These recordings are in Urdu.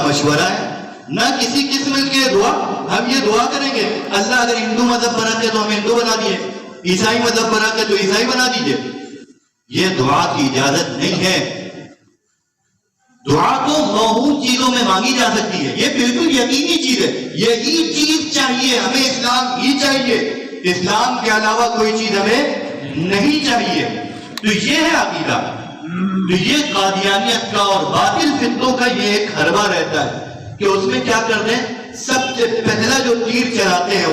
مشورہ ہے نہ کسی قسم کے دعا. ہم یہ دعا کریں گے اللہ اگر ہندو مذہب پر رکھے تو ہمیں ہندو بنا دیے, عیسائی مذہب پر رکھے تو عیسائی بنا دیجئے. یہ دعا کی اجازت نہیں ہے. دعا تو موہوم چیزوں میں مانگی جا سکتی ہے, یہ بالکل یقینی چیز ہے. یہی چیز چاہیے ہمیں, اسلام ہی چاہیے, اسلام کے علاوہ کوئی چیز ہمیں نہیں چاہیے. تو یہ ہے عقیدہ. تو یہ قادیانیت کا اور باطل فتنوں کا یہ ایک حربہ رہتا ہے کہ اس میں کیا کرتے ہیں, سب سے پہلا جو تیر چلاتے ہیں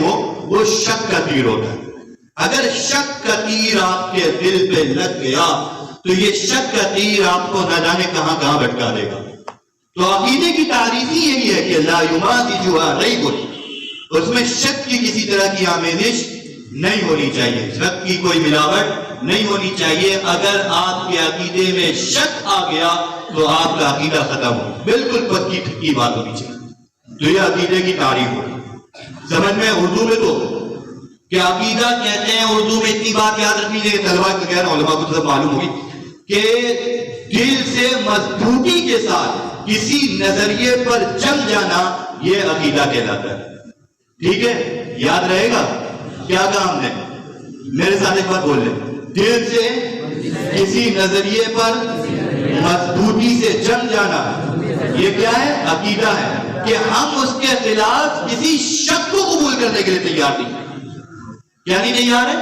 وہ شک کا تیر ہوتا ہے. اگر شک کا تیر آپ کے دل پہ لگ گیا تو یہ شک کا تیر آپ کو نہ جانے کہاں کہاں بھٹکا دے گا. تو عقیدے کی تعریف ہی یہی ہے کہ لا یمازجھا ریب, اس میں شک کی کسی طرح کی آمیزش نہیں ہونی چاہیے, شک کی کوئی ملاوٹ نہیں ہونی چاہیے. اگر آپ کے عقیدے میں شک آ گیا تو آپ کا عقیدہ ختم ہو, بالکل پکی ٹھکی بات ہونی چاہیے. تو یہ عقیدے کی تعریف ہو. سمجھ میں اردو میں تو کہ عقیدہ کہتے ہیں, اردو میں اتنی بات یاد رکھنی چاہیے, طلبا کو کہہ رہا ہوں, علماء کو تو سب معلوم ہوگی کہ دل سے مضبوطی کے ساتھ کسی نظریے پر جم جانا یہ عقیدہ کہلاتا ہے. ٹھیک ہے, یاد رہے گا. کیا کہا ہم نے, میرے ساتھ ایک بات بول لیں, دل سے کسی نظریے پر مضبوطی سے جم جانا یہ کیا ہے, عقیدہ ہے. کہ ہم اس کے خلاف کسی شک کو قبول کرنے کے لیے تیار نہیں. کیا نہیں تیار ہے؟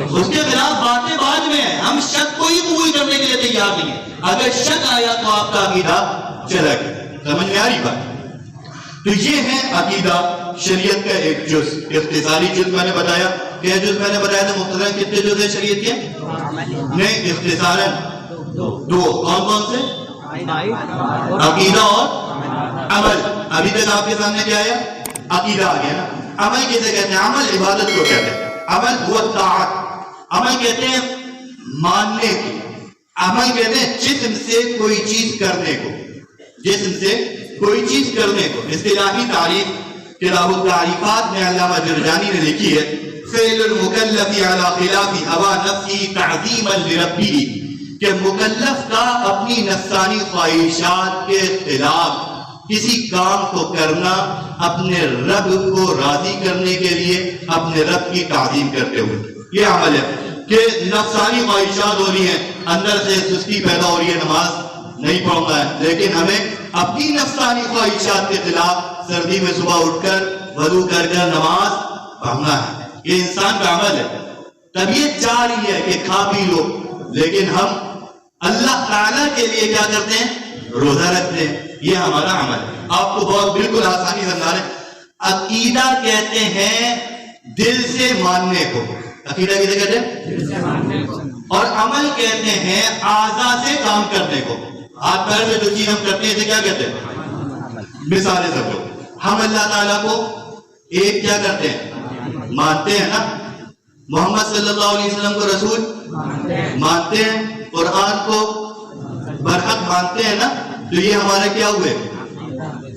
اس کے خلاف باتیں بعد میں ہیں, ہم شک کو ہی قبول کرنے کے لیے تیار نہیں ہیں. اگر شک آیا تو آپ کا عقیدہ چلا گیا. سمجھ میں آ رہی بات؟ تو یہ ہے عقیدہ شریعت کا ایک جز. اختصاری جز میں نے بتایا, کیا جز میں نے بتایا تھا, مختصراً کتنے جز ہیں شریعت کے؟ نہیں, اختصاراً دو. کون کون سے؟ عقیدہ اور عمل. ابھی تک آپ کے سامنے کیا آیا؟ عقیدہ آ گیا نا. عمل کیسے کہتے ہیں؟ عمل عبادت کو کہتے ہیں. عمل هو الطاعت. عمل کہتے ہیں ماننے کی. عمل کہتے ہیں جسم سے کوئی چیز کرنے کو, جسم سے کوئی چیز کرنے کو. اصطلاحی تعریف کتاب التعریفات میں علامہ جرجانی نے لکھی ہے, فعل المکلف علی خلاف هوى نفسه تعظیما لربه, کہ مکلف کا اپنی نفسانی خواہشات کے خلاف کسی کام کو کرنا اپنے رب کو راضی کرنے کے لیے, اپنے رب کی تعظیم کرتے ہوئے. یہ عمل ہے کہ نفسانی خواہشات ہو رہی ہیں, اندر سے سستی پیدا ہو رہی ہے, نماز نہیں پڑھنا ہے, لیکن ہمیں اپنی نفسانی خواہشات کے خلاف سردی میں صبح اٹھ کر وضو کر کر نماز پڑھنا ہے. یہ انسان کا عمل ہے. طبیعت چاہ رہی ہے کہ کھا پی لو, لیکن ہم اللہ تعالیٰ کے لیے کیا کرتے ہیں, روزہ رکھتے ہیں. یہ ہمارا عمل ہے. آپ کو بہت بالکل آسانی سمجھا رہے ہیں. عقیدہ کہتے ہیں دل سے ماننے کو. عقیدہ کسے کہتے ہیں؟ اور عمل کہتے ہیں اعضاء سے کام کرنے کو. ہاتھ پیر سے جو چیز ہم کرتے ہیں اسے کیا کہتے ہیں؟ مثالیں سب لوگ. ہم اللہ تعالیٰ کو ایک کیا کرتے ہیں, مانتے ہیں نا. محمد صلی اللہ علیہ وسلم کو رسول مانتے ہیں, قرآن کو برحق مانتے ہیں نا. تو یہ ہمارا کیا ہوئے,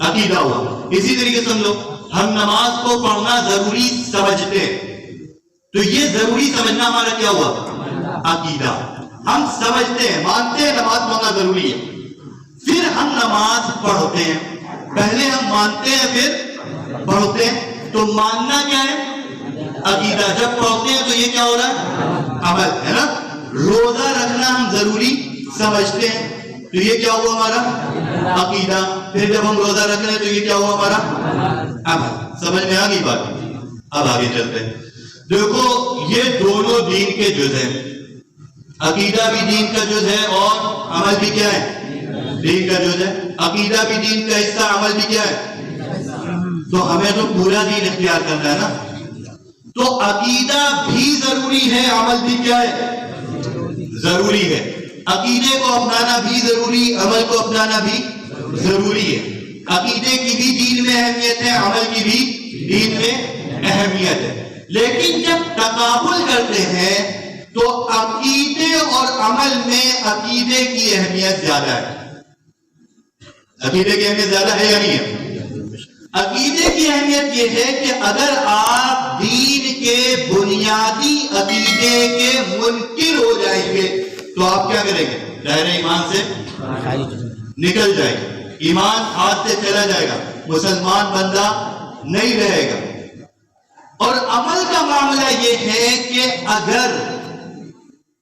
عقیدہ ہوا. اسی طریقے سے ہم لوگ ہم نماز کو پڑھنا ضروری سمجھتے ہیں, تو یہ ضروری سمجھنا ہمارا کیا ہوا, عقیدہ. ہم سمجھتے ہیں, مانتے ہیں نماز پڑھنا ضروری ہے, پھر ہم نماز پڑھتے ہیں. پہلے ہم مانتے ہیں پھر پڑھتے ہیں. تو ماننا کیا ہے, عقیدہ. جب پڑھتے ہیں تو یہ کیا ہو رہا ہے, عمل ہے نا. روزہ رکھنا ہم ضروری سمجھتے ہیں, تو یہ کیا ہوا ہمارا, عقیدہ. پھر جب ہم روزہ رکھ رہے ہیں تو یہ کیا ہوا ہمارا, عمل. سمجھ میں آ گئی بات؟ اب آگے چلتے ہیں. دیکھو یہ دونوں دین کے جز ہیں. عقیدہ بھی دین کا جز ہے اور عمل بھی کیا ہے, دین کا جز ہے. عقیدہ بھی دین کا حصہ, عمل بھی کیا ہے. تو ہمیں تو پورا دین اختیار کرنا ہے نا. تو عقیدہ بھی ضروری ہے، عمل بھی کیا ہے؟ ضروری ہے۔ عقیدے کو اپنانا بھی ضروری، عمل کو اپنانا بھی ضروری ہے۔ عقیدے کی بھی دین میں اہمیت ہے، عمل کی بھی دین میں اہمیت ہے، لیکن جب تقابل کرتے ہیں تو عقیدے اور عمل میں عقیدے کی اہمیت زیادہ ہے۔ عقیدے کی اہمیت زیادہ ہے یا نہیں ہے؟ عقیدے کی اہمیت یہ ہے کہ اگر آپ دین کے بنیادی عقیدے کے منکر ہو جائیں گے تو آپ کیا کریں گے؟ دائرہ ایمان سے نکل جائے گا، ایمان ہاتھ سے چلا جائے گا، مسلمان بندہ نہیں رہے گا۔ اور عمل کا معاملہ یہ ہے کہ اگر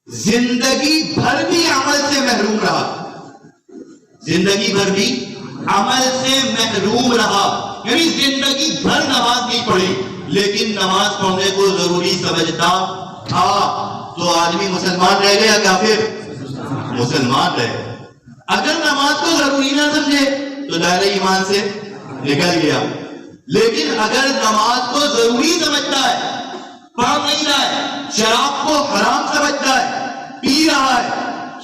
زندگی بھر بھی عمل سے محروم رہا، زندگی بھر بھی عمل سے محروم رہا، یعنی زندگی بھر نماز نہیں پڑھی لیکن نماز پڑھنے کو ضروری سمجھتا تھا، تو آدمی مسلمان رہ گیا یا کافر؟ مسلمان رہے۔ اگر نماز کو ضروری نہ سمجھے تو دائرہ ایمان سے نکل گیا، لیکن اگر نماز کو ضروری سمجھتا ہے، پڑھ نہیں رہا ہے، شراب کو حرام سمجھتا ہے، پی رہا ہے،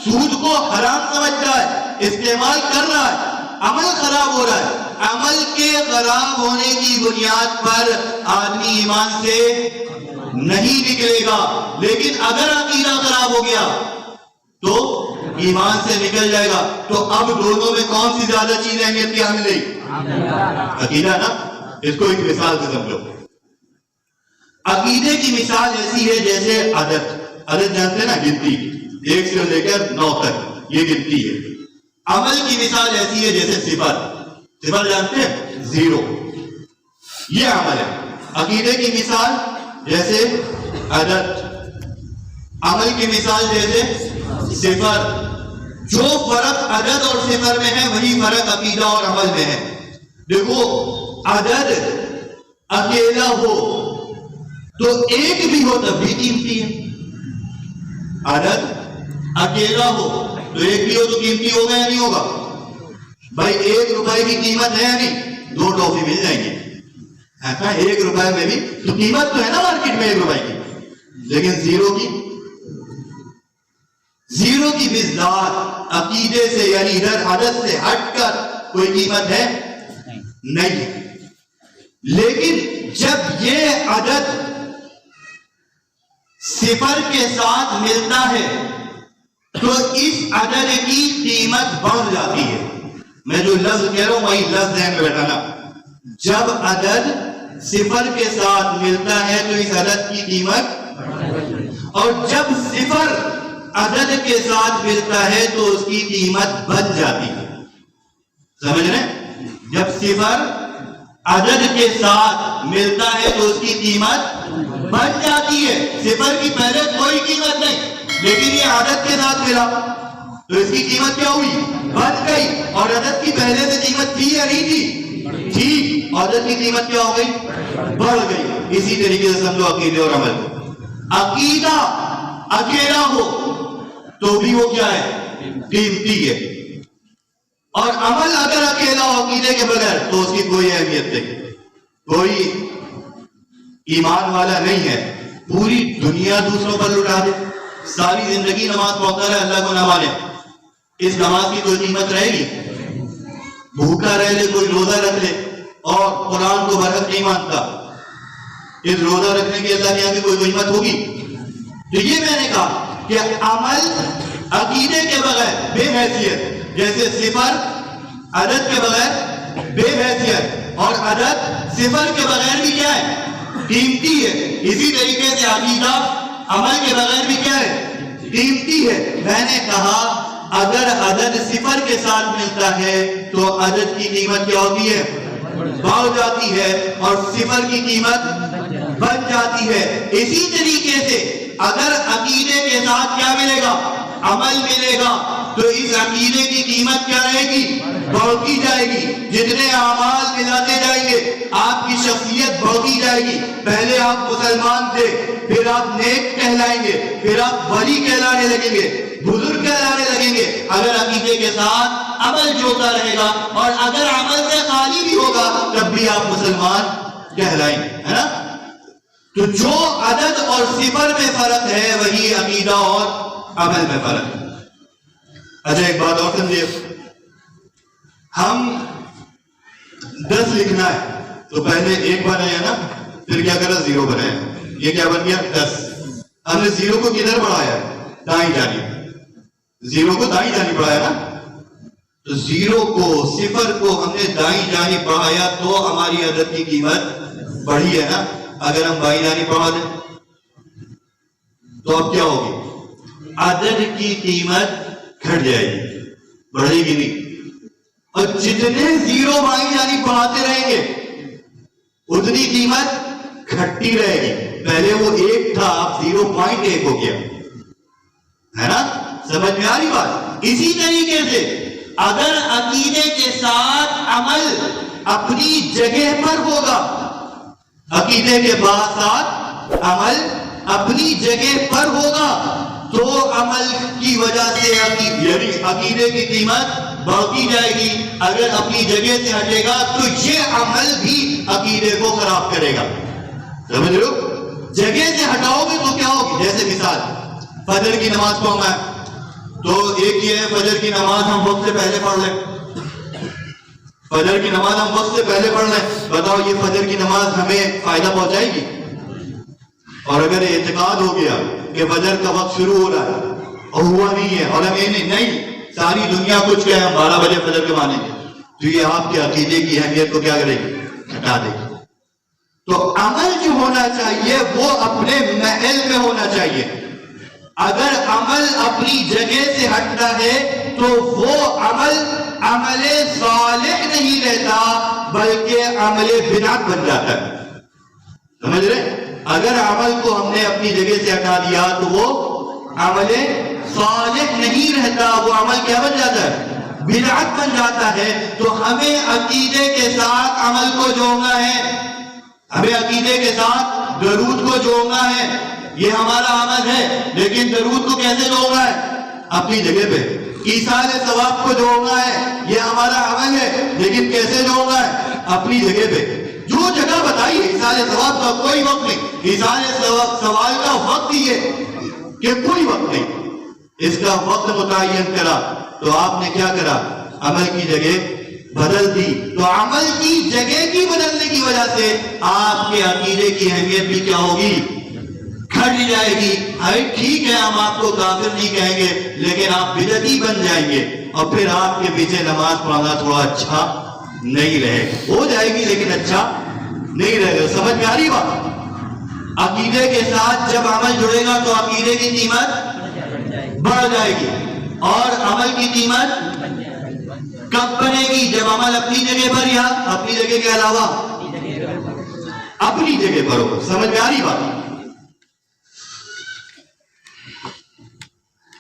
سود کو حرام سمجھتا ہے، استعمال کر رہا ہے، عمل خراب ہو رہا ہے، عمل کے خراب ہونے کی بنیاد پر آدمی ایمان سے نہیں نکلے گا، لیکن اگر عقیدہ خراب ہو گیا تو ایمان سے نکل جائے گا۔ تو اب دونوں میں کون سی زیادہ چیز اہمیت کی حامل ہے؟ عقیدہ نا۔ اس کو ایک مثال سے سمجھو۔ عقیدے کی مثال ایسی ہے جیسے عدد جانتے ہیں نا، گنتی 1 سے لے کر 9 تک یہ گنتی ہے۔ عمل کی مثال ایسی ہے جیسے صفر جانتے ہیں، 0، یہ عمل ہے۔ عقیدے کی مثال جیسے عدد، عمل کی مثال جیسے صفر۔ جو فرق عدد اور صفر میں ہے وہی فرق عقیدہ اور عمل میں ہے۔ دیکھو، عدد اکیلا ہو تو ایک بھی ہو تب بھی قیمتی ہے، عدد اکیلا ہو تو ایک بھی ہو تو قیمتی ہوگا یا نہیں ہوگا؟ بھائی 1 روپے کی قیمت ہے یا نہیں؟ 2 ٹافی مل جائیں گے، 1 روپے میں بھی تو قیمت تو ہے نا مارکیٹ میں 1 روپے کی، لیکن 0 کی مقدار عقیدے سے یعنی ادھر عدد سے ہٹ کر کوئی قیمت ہے نہیں۔ لیکن جب یہ عدد صفر کے ساتھ ملتا ہے تو اس عدد کی قیمت بڑھ جاتی ہے۔ میں جو لفظ کہہ رہا ہوں وہی لفظ ذہن میں بیٹھانا۔ جب عدد صفر کے ساتھ ملتا ہے تو اس عدد کی قیمت، اور جب صفر عدد کے ساتھ ملتا ہے تو اس کی قیمت بن جاتی ہے۔ سمجھ رہے ہیں؟ جب صفر عدد کے ساتھ ملتا ہے تو اس کی قیمت بن جاتی ہے۔ صفر کی پہلے کوئی قیمت نہیں، لیکن یہ عدد کے ساتھ ملا تو اس کی قیمت کیا ہوئی؟ بن گئی۔ اور عدد کی پہلے سے قیمت تھی یا نہیں تھی؟ تھی۔ عدد کی قیمت کیا ہو گئی؟ بڑھ گئی۔ اسی طریقے سے سمجھو عقیدے اور عمل کو۔ عقیدہ اکیلا ہو تو بھی وہ کیا ہے؟ قیمتی ہے، اور عمل اگر اکیلا ہو عقیدے کے بغیر تو اس کی کوئی اہمیت نہیں، کوئی ایمان والا نہیں ہے۔ پوری دنیا دوسروں پر لٹا دے، ساری زندگی نماز پڑھتا رہے، اللہ کو نہ مانے، اس نماز کی کوئی قیمت رہے گی؟ بھوکا رہ لے، کوئی روزہ رکھ لے اور قرآن کو برحق نہیں مانتا، اس روزہ رکھنے کی اللہ کے یہاں کی کوئی قیمت ہوگی؟ تو یہ میں نے کہا کہ عمل عقیدے کے بغیر بے حیثیت، جیسے صفر عدد کے بغیر بے حیثیت اور عدد صفر کے بغیر بھی کیا ہے؟ قیمتی ہے۔ اسی طریقے سے عقیدہ عمل کے بغیر بھی کیا ہے؟ قیمتی ہے۔ میں نے کہا اگر عدد صفر کے ساتھ ملتا ہے تو عدد کی قیمت کیا ہوتی ہے؟ بڑھ جاتی ہے، اور صفر کی قیمت بن جاتی ہے۔ اسی طریقے سے اگر عقیدے کے ساتھ کیا ملے گا؟ عمل ملے گا، تو اس عقیدے کی قیمت کیا رہے گی؟ بڑھتی جائے گی۔ جتنے اعمال ملاتے جائیں گے آپ کی شخصیت بڑھتی جائے گی۔ پہلے آپ مسلمان تھے، پھر آپ نیک کہلائیں گے، پھر آپ ولی کہلانے لگیں گے، بزرگ کہلانے لگیں گے، اگر عقیدے کے ساتھ عمل جوڑتا رہے گا، اور اگر عمل سے خالی بھی ہوگا تب بھی آپ مسلمان کہلائیں گے، ہے نا؟ تو جو عدد اور صفر میں فرق ہے وہی عقیدہ اور عمل میں فرق ہے. اچھا ایک بات اور سمجھیے, ہم 10 لکھنا ہے تو پہلے 1 بنایا نا, پھر کیا کرا 0 بنایا, یہ کیا بن گیا 10. ہم نے 0 کو کدھر بڑھایا, دائیں جانب, 0 کو دائیں جانب بڑھایا نا. تو 0 کو صفر کو ہم نے دائیں جانب بڑھایا تو ہماری عدد کی قیمت بڑھی ہے نا. اگر ہم بائیں جانب بڑھا دیں تو اب کیا ہوگی, عدد کی قیمت گھٹ جائے گی, بڑھے گی نہیں. اور جتنے 0 بائیں جانب بڑھاتے رہیں گے اتنی قیمت گھٹتی رہے گی. پہلے وہ 1 تھا, اب 0.1 ہو گیا ہے نا. سمجھ میں آ رہی بات؟ اسی طریقے سے اگر عقیدے کے ساتھ عمل اپنی جگہ پر ہوگا, عقیدے کے ساتھ عمل اپنی جگہ پر ہوگا تو عمل کی وجہ سے یعنی عقیدے کی قیمت بڑھتی جائے گی. اگر اپنی جگہ سے ہٹے گا تو یہ عمل بھی عقیدے کو خراب کرے گا. سمجھ لو, جگہ سے ہٹاؤ گے تو کیا ہوگی. جیسے مثال فجر کی نماز پڑھنا ہے تو ایک یہ ہے فجر کی نماز ہم وقت سے پہلے پڑھ لیں, فجر کی نماز ہم وقت سے پہلے پڑھ لیں. بتاؤ یہ فجر کی نماز ہمیں فائدہ پہنچائے گی؟ اور اگر اعتقاد ہو گیا کہ فجر کا وقت شروع ہو رہا ہے اور ہوا نہیں ہے اور ہم نہیں ساری دنیا کچھ کہے ہم 12 بجے فجر کے مانیں گے, تو یہ آپ کے عقیدے کی اہمیت کو کیا کرے گی, ہٹا دے گی. تو عمل جو ہونا چاہیے وہ اپنے محل میں ہونا چاہیے. اگر عمل اپنی جگہ سے ہٹتا ہے تو وہ عمل صالح نہیں رہتا بلکہ عمل بدعت بن جاتا ہے. سمجھ رہے؟ اگر عمل کو ہم نے اپنی جگہ سے ہٹا دیا تو وہ عمل صالح نہیں رہتا, وہ عمل کیا بن جاتا ہے, بدعت بن جاتا ہے. تو ہمیں عقیدے کے ساتھ عمل کو جوڑنا ہے, ہمیں عقیدے کے ساتھ درود کو جوڑنا ہے. یہ ہمارا عمل ہے لیکن درود کو کیسے جوڑنا ہے, اپنی جگہ پہ. ایصال ثواب کو جوڑنا ہے, یہ ہمارا عمل ہے لیکن کیسے جوڑنا ہے, اپنی جگہ پہ. جو جگہ بتائیے ایصال ثواب کا کوئی وقت نہیں, ایصال ثواب کا وقت ہی ہے کہ کوئی وقت نہیں, اس کا وقت متعین کرا تو آپ نے کیا کرا, عمل کی جگہ بدل دی. تو عمل کی جگہ کی بدلنے کی وجہ سے آپ کے عقیدے کی اہمیت بھی کیا ہوگی, گھٹ جائے گی. ٹھیک ہے ہم آپ کو کافر نہیں کہیں گے لیکن آپ بدعتی بن جائیں گے اور پھر آپ کے پیچھے نماز پڑھنا تھوڑا اچھا نہیں رہے گا. ہو جائے گی لیکن اچھا نہیں رہے گا. سمجھ میں آ رہی بات؟ عقیدے کے ساتھ جب عمل جڑے گا تو عقیدے کی قیمت بڑھ جائے گی اور عمل کی قیمت کب بنے گی, جب عمل اپنی جگہ پر یا اپنی جگہ کے علاوہ اپنی جگہ پر ہو. سمجھ میں آ رہی بات؟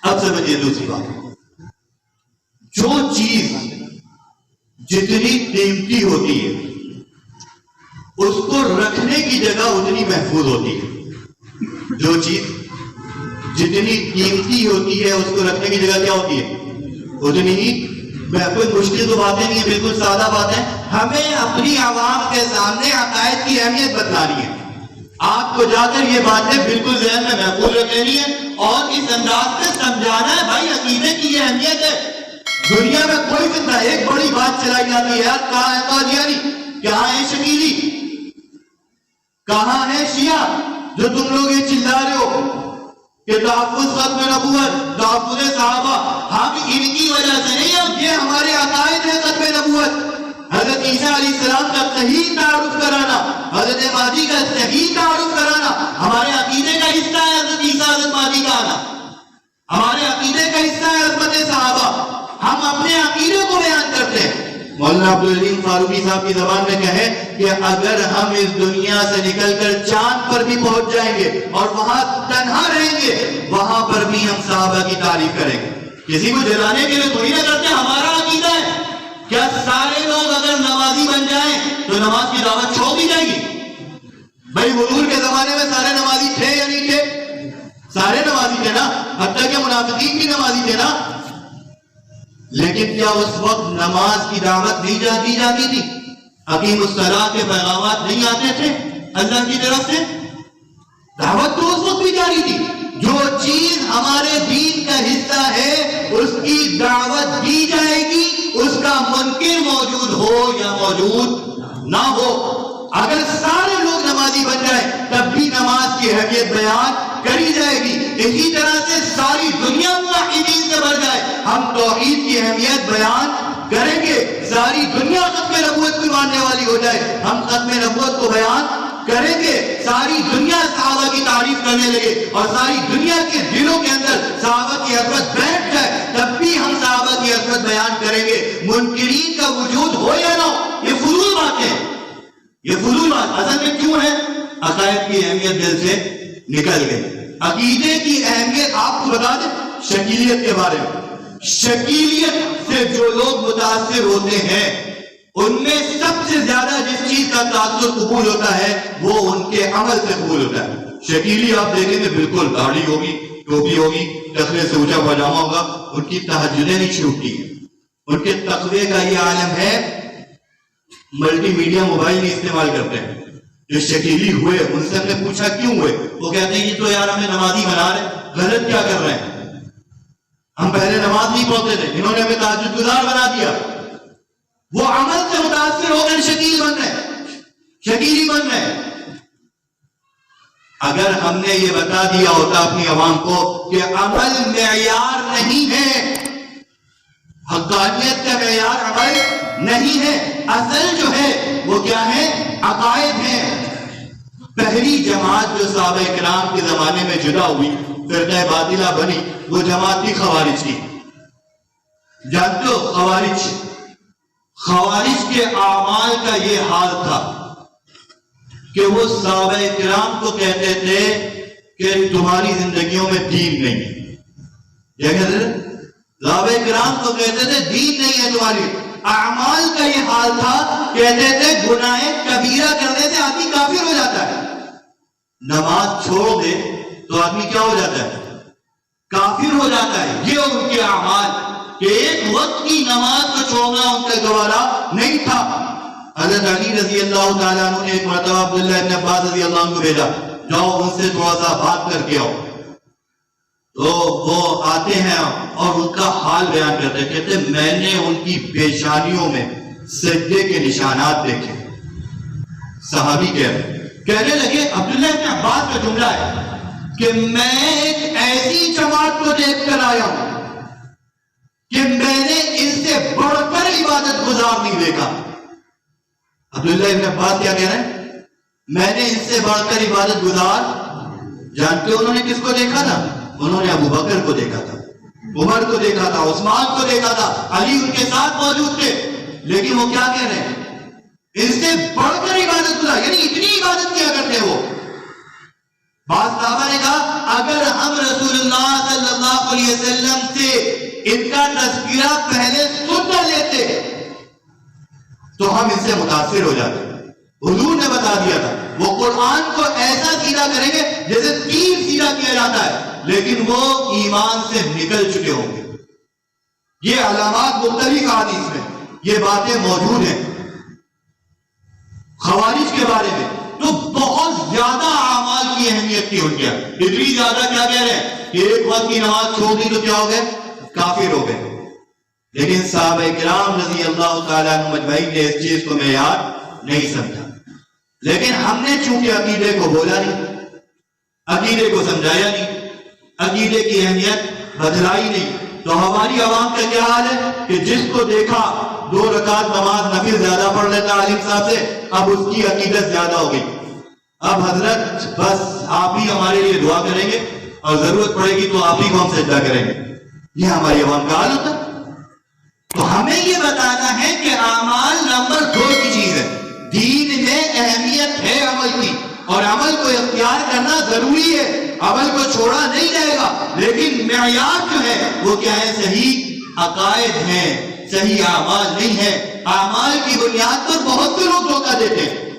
اب سمجھیے دوسری بات, جو چیز جتنی قیمتی ہوتی ہے اس کو رکھنے کی جگہ اتنی محفوظ ہوتی ہے. جو چیز جتنی قیمتی ہوتی ہے اس کو رکھنے کی جگہ کیا ہوتی ہے, اتنی ہی محفوظ. مشکل تو باتیں نہیں ہے, بالکل سادہ بات ہے. ہمیں اپنی عوام کے سامنے عقائد کی اہمیت بتلانی ہے. آپ کو جا کر یہ باتیں بالکل ذہن میں محفوظ رکھ لینی ہے اور اس انداز میں سمجھانا ہے بھائی عقیدے کی یہ اہمیت ہے. دنیا میں کوئی فتنہ, ایک بڑی بات چلائی جاتی ہے, یار کہاں ہے قادیانی, کہاں ہے شکیلی, کہاں ہے شیعہ, جو تم لوگ یہ چلا رہے ہو کہ تحفظ ختم نبوت, تحفظ صحابہ. ہم ان کی وجہ سے نہیں, اب یہ ہمارے عقائد ہے ختم نبوت. حضرت عیسیٰ علیہ السلام کا صحیح تعارف کرانا, حضرت مہدی کا صحیح تعارف کرانا ہمارے عقیدے کا حصہ ہے. حضرت عیسیٰ حضرت مہدی کا آنا ہمارے عقیدے کا حصہ ہے. عظمت صحابہ ہم اپنے عقیدے کو بیان کرتے ہیں. مولانا عبدالعلیم فاروقی صاحب کی زبان میں کہیں کہ اگر ہم اس دنیا سے نکل کر چاند پر بھی پہنچ جائیں گے اور وہاں تنہا رہیں گے, وہاں پر بھی ہم صحابہ کی تعریف کریں گے. کسی کو جلانے کے لیے تھوڑی نہ کرتے, ہمارا عقیدہ ہے. کیا سارے لوگ اگر نمازی بن جائیں تو نماز کی دعوت چھوڑ دی جائے گی؟ بھائی حضور کے زمانے میں سارے نمازی تھے یا نہیں تھے؟ سارے نمازی تھے نا, حتیٰ کہ منافقین بھی نمازی تھے نا. لیکن کیا اس وقت نماز کی دعوت نہیں دی جاتی تھی؟ اقیم الصلاۃ کے پیغامات نہیں آتے تھے اللہ کی طرف سے؟ دعوت تو اس وقت بھی جاری تھی. جو چیز ہمارے دین کا حصہ ہے اس کی دعوت دی جائے گی، اس کا منکر موجود ہو یا موجود نہ ہو. اگر سارے لوگ نمازی بن جائیں تب بھی نماز کی اہمیت بیان کری جائے گی. اسی طرح سے ساری دنیا موحدین سے بھر جائے، ہم توحید کی اہمیت بیان کریں گے. ساری دنیا ختم نبوت کو ماننے والی ہو جائے، ہم ختم نبوت کو بیان کریں گے. ساری دنیا صحابہ کی تعریف کرنے لگے اور ساری دنیا کے دلوں کے اندر صحابہ کی عظمت بیٹھ جائے تب بھی ہم صحابہ کی عظمت بیان کریں گے. منکرین کا وجود ہو یا نہ ہو، یہ فضول باتیں ہیں. یہ فضول بات اصل میں کیوں ہے؟ عقائد کی اہمیت دل سے نکل گئی. عقیدے کی اہمیت آپ کو بتا دیں شکیلیت کے بارے میں. شکیلیت سے جو لوگ متاثر ہوتے ہیں ان میں سب سے زیادہ جس چیز کا تاثر قبول ہوتا ہے وہ ان کے عمل سے قبول ہوتا ہے. شکیلی آپ دیکھیں گے بالکل داڑھی ہوگی، ٹوپی ہوگی، ٹخنے سے اونچا پاجامہ ہوگا، ان کی تہجدیں نہیں چھوٹتی ہیں. ان کے تقوی کا یہ عالم ہے، ملٹی میڈیا موبائل نہیں استعمال کرتے ہیں. جو شکیلی ہوئے ان سے ہم نے پوچھا کیوں ہوئے، وہ کہتے ہیں یہ تو یار ہمیں نمازی بنا رہے، غلط کیا کر رہے ہیں؟ ہم پہلے نماز نہیں پڑھتے تھے، انہوں نے ہمیں تہجد گزار بنا دیا. وہ عمل سے متاثر ہو کر شکیل بن رہے، شکیلی بن رہے. اگر ہم نے یہ بتا دیا ہوتا اپنی عوام کو کہ عمل معیار نہیں ہے، حقانیت کا معیار عمل نہیں ہے، اصل جو ہے وہ کیا ہے؟ عقائد ہیں. پہلی جماعت جو صحابہ کرام کے زمانے میں جدا ہوئی، فرقہ باطلہ بنی، وہ جماعت تھی خوارج کی. جانتے ہو خوارج کے اعمال کا یہ حال تھا کہ وہ صحابہ کرام کو کہتے تھے کہ تمہاری زندگیوں میں دین نہیں ہے. یہ کہتے تھے صحابہ کرام کو کہتے تھے دین نہیں ہے تمہاری. اعمال کا یہ حال تھا، کہتے تھے گناہ کبیرہ کرنے سے آدمی کافر ہو جاتا ہے. نماز چھوڑ دے تو آدمی کیا ہو جاتا ہے؟ کافر ہو جاتا ہے. یہ ان کے اعمال کہ ایک وقت کی نماز کو چھوڑنا ان کا گوارا نہیں تھا. حضرت علی رضی اللہ تعالیٰ عنہ نے ایک مرتبہ عبداللہ ابن عباس رضی اللہ عنہ کو بھیجا، جاؤ ان سے تھوڑا سا بات کر کے آؤ. تو وہ آتے ہیں اور ان کا حال بیان کرتے ہیں. کہتے ہیں میں نے ان کی پیشانیوں میں سجدے کے نشانات دیکھے. صحابی کہنے لگے، عبداللہ ابن عباس کا جملہ ہے کہ میں ایک ایسی جماعت کو دیکھ کر آیا ہوں کہ میں نے ان سے بڑھ کر عبادت گزار نہیں دیکھا. عبداللہ ابن عباس کیا کہہ رہے ہیں؟ میں نے ان سے بڑھ کر عبادت گزار. جانتے انہوں نے کس کو دیکھا تھا؟ انہوں نے ابو بکر کو دیکھا تھا، عمر کو دیکھا تھا، عثمان کو دیکھا تھا، علی ان کے ساتھ موجود تھے. لیکن وہ کیا کہہ رہے ہیں؟ ان سے بڑھ کر عبادت گزار، یعنی اتنی عبادت کیا کرتے وہ. بعض صحابہ نے کہا اگر ہم رسول اللہ صلی اللہ علیہ وسلم سے ان کا تذکرہ پہلے سن کر لیتے تو ہم ان سے متاثر ہو جاتے. حضور نے بتا دیا تھا وہ قرآن کو ایسا سیدھا کریں گے جیسے تیر سیدھا کیا جاتا ہے، لیکن وہ ایمان سے نکل چکے ہوں گے. یہ علامات مختلف احادیث میں یہ باتیں موجود ہیں. خوارج کے بارے میں تو بہت زیادہ اعمال کی اہمیت تھی ان کے، اتنی زیادہ کیا کہہ رہے ہیں کہ ایک وقت کی نماز چھوڑ دی تو کیا ہو گئے؟ کافر ہو گئے. لیکن صحابہ کرام رضی اللہ تعالیٰ عنہ مجمعین نے اس چیز کو معیار نہیں سمجھا. لیکن ہم نے چونکہ عقیدے کو بولا نہیں، عقیدے کو سمجھایا نہیں، عقیدے کی اہمیت بتلائی نہیں، تو ہماری عوام کا کیا حال ہے کہ جس کو دیکھا 2 رکعت نماز نفل زیادہ پڑھ لیتا عالم صاحب سے، اب اس کی عقیدت زیادہ ہو گئی. اب حضرت بس آپ ہی ہمارے لیے دعا کریں گے اور ضرورت پڑے گی تو آپ ہی کو ہم سجدہ کریں گے. یہ ہماری عوام کا حال ہوتا ہے. تو ہمیں یہ بتانا ہے کہ اعمال نمبر 2 کی چیز ہے. دین میں اہمیت ہے عمل کی، اور عمل کو اختیار کرنا ضروری ہے. عمل کو چھوڑا نہیں جائے گا، لیکن معیار جو ہے وہ کیا ہے؟ صحیح عقائد ہیں، صحیح اعمال نہیں ہے. اعمال کی بنیاد پر بہت سے لوگ دھوکہ دیتے ہیں.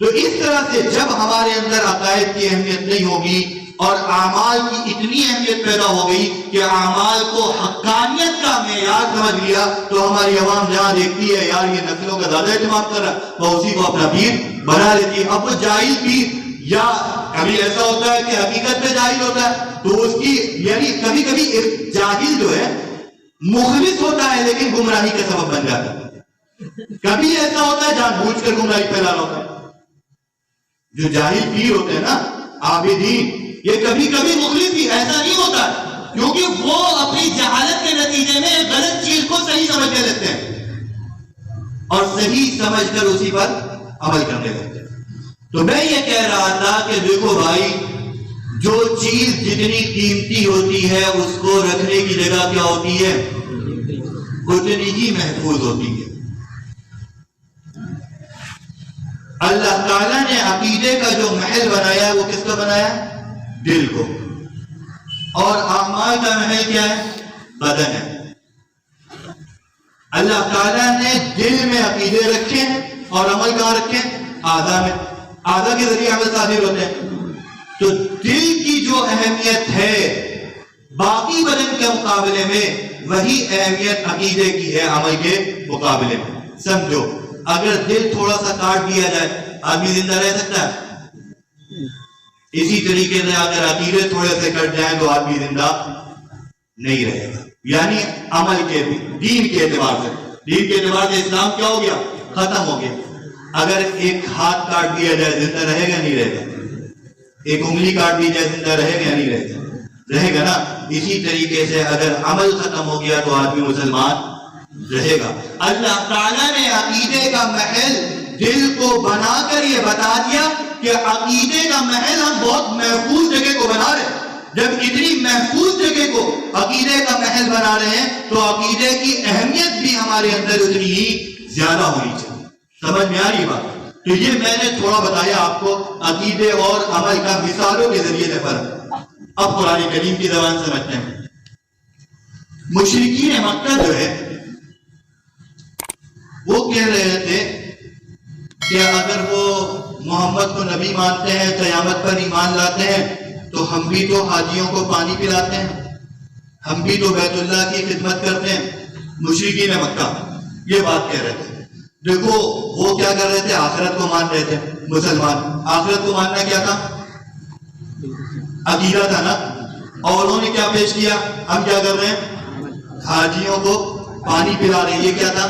تو اس طرح سے جب ہمارے اندر عقائد کی اہمیت نہیں ہوگی اور اعمال کی اتنی اہمیت پیدا ہو گئی کہ اعمال کو حقانیت کا معیار سمجھ لیا، تو ہماری عوام جہاں دیکھتی ہے یار یہ نفلوں کا زیادہ اہتمام کر رہا ہے، وہ اسی کو اپنا پیر بنا لیتی ہے. اب وہ جاہل پیر یا کبھی ایسا ہوتا ہے کہ حقیقت میں جاہل ہوتا ہے تو اس کی یعنی کبھی کبھی ایک جاہل جو ہے مخلص ہوتا ہے لیکن گمراہی کا سبب بن جاتا ہے. کبھی ایسا ہوتا ہے جان بوجھ کر گمراہی پھیلانا ہوتا ہے. جو جاہل پیر ہوتے ہیں نا عابدین, یہ کبھی کبھی مخلص بھی ایسا نہیں ہوتا ہے کیونکہ وہ اپنی جہالت کے نتیجے میں غلط چیز کو صحیح سمجھنے لگتے ہیں اور صحیح سمجھ کر اسی پر عمل کرنے لگتے ہیں. تو میں یہ کہہ رہا تھا کہ دیکھو بھائی, جو چیز جتنی قیمتی ہوتی ہے اس کو رکھنے کی جگہ کیا ہوتی ہے, اتنی ہی محفوظ ہوتی ہے. اللہ تعالیٰ نے عقیدے کا جو محل بنایا وہ کس کا بنایا, دل کو, اور اعمال کا محل کیا ہے, بدن ہے. اللہ تعالیٰ نے دل میں عقیدے رکھے ہیں اور عمل کہاں رکھے, اعضاء میں. اعضاء کے ذریعے عمل صادر ہوتے ہیں. تو دل کی جو اہمیت ہے باقی بدن کے مقابلے میں, وہی اہمیت عقیدے کی ہے عمل کے مقابلے میں. سمجھو, اگر دل تھوڑا سا کاٹ دیا جائے آدمی زندہ رہ سکتا ہے؟ اسی طریقے سے اگر عقیدے تھوڑے سے کٹ جائیں تو آدمی زندہ نہیں رہے گا. یعنی عمل کے دین کے اعتبار سے اسلام کیا ہو گیا, ختم ہو گیا. اگر ایک ہاتھ کاٹ دیا جائے زندہ رہے گا نہیں رہے گا, ایک انگلی کاٹ دی جائے زندہ رہے گا نہیں رہے گا, رہے گا نا. اسی طریقے سے اگر عمل ختم ہو گیا تو آدمی مسلمان رہے گا. اللہ تعالیٰ نے عقیدے کا محل دل کو بنا کر یہ بتا دیا کہ عقیدے کا محل ہم بہت محفوظ جگہ کو بنا رہے ہیں. جب اتنی محفوظ جگہ کو عقیدے کا محل بنا رہے ہیں تو عقیدے کی اہمیت بھی ہمارے اندر اتنی ہی زیادہ ہونی چاہیے. سمجھ میں آ رہی بات؟ تو یہ میں نے تھوڑا بتایا آپ کو عقیدے اور عمل کا مثالوں کے ذریعے سے فرق. اب قرآن کریم کی زبان سمجھتے ہیں. مشرکین مکہ جو ہے وہ کہہ رہے تھے کہ اگر وہ محمد کو نبی مانتے ہیں, قیامت پر ایمان لاتے ہیں, تو ہم بھی تو حاجیوں کو پانی پلاتے ہیں, ہم بھی تو بیت اللہ کی خدمت کرتے ہیں. مشرکین مکہ یہ بات کہہ رہے تھے. دیکھو وہ کیا کر رہے تھے, آخرت کو مان رہے تھے. مسلمان آخرت کو ماننا کیا تھا, عقیدہ تھا نا. اور انہوں نے کیا پیش کیا, ہم کیا کر رہے ہیں, حاجیوں کو پانی پلا رہے ہیں. یہ کیا تھا,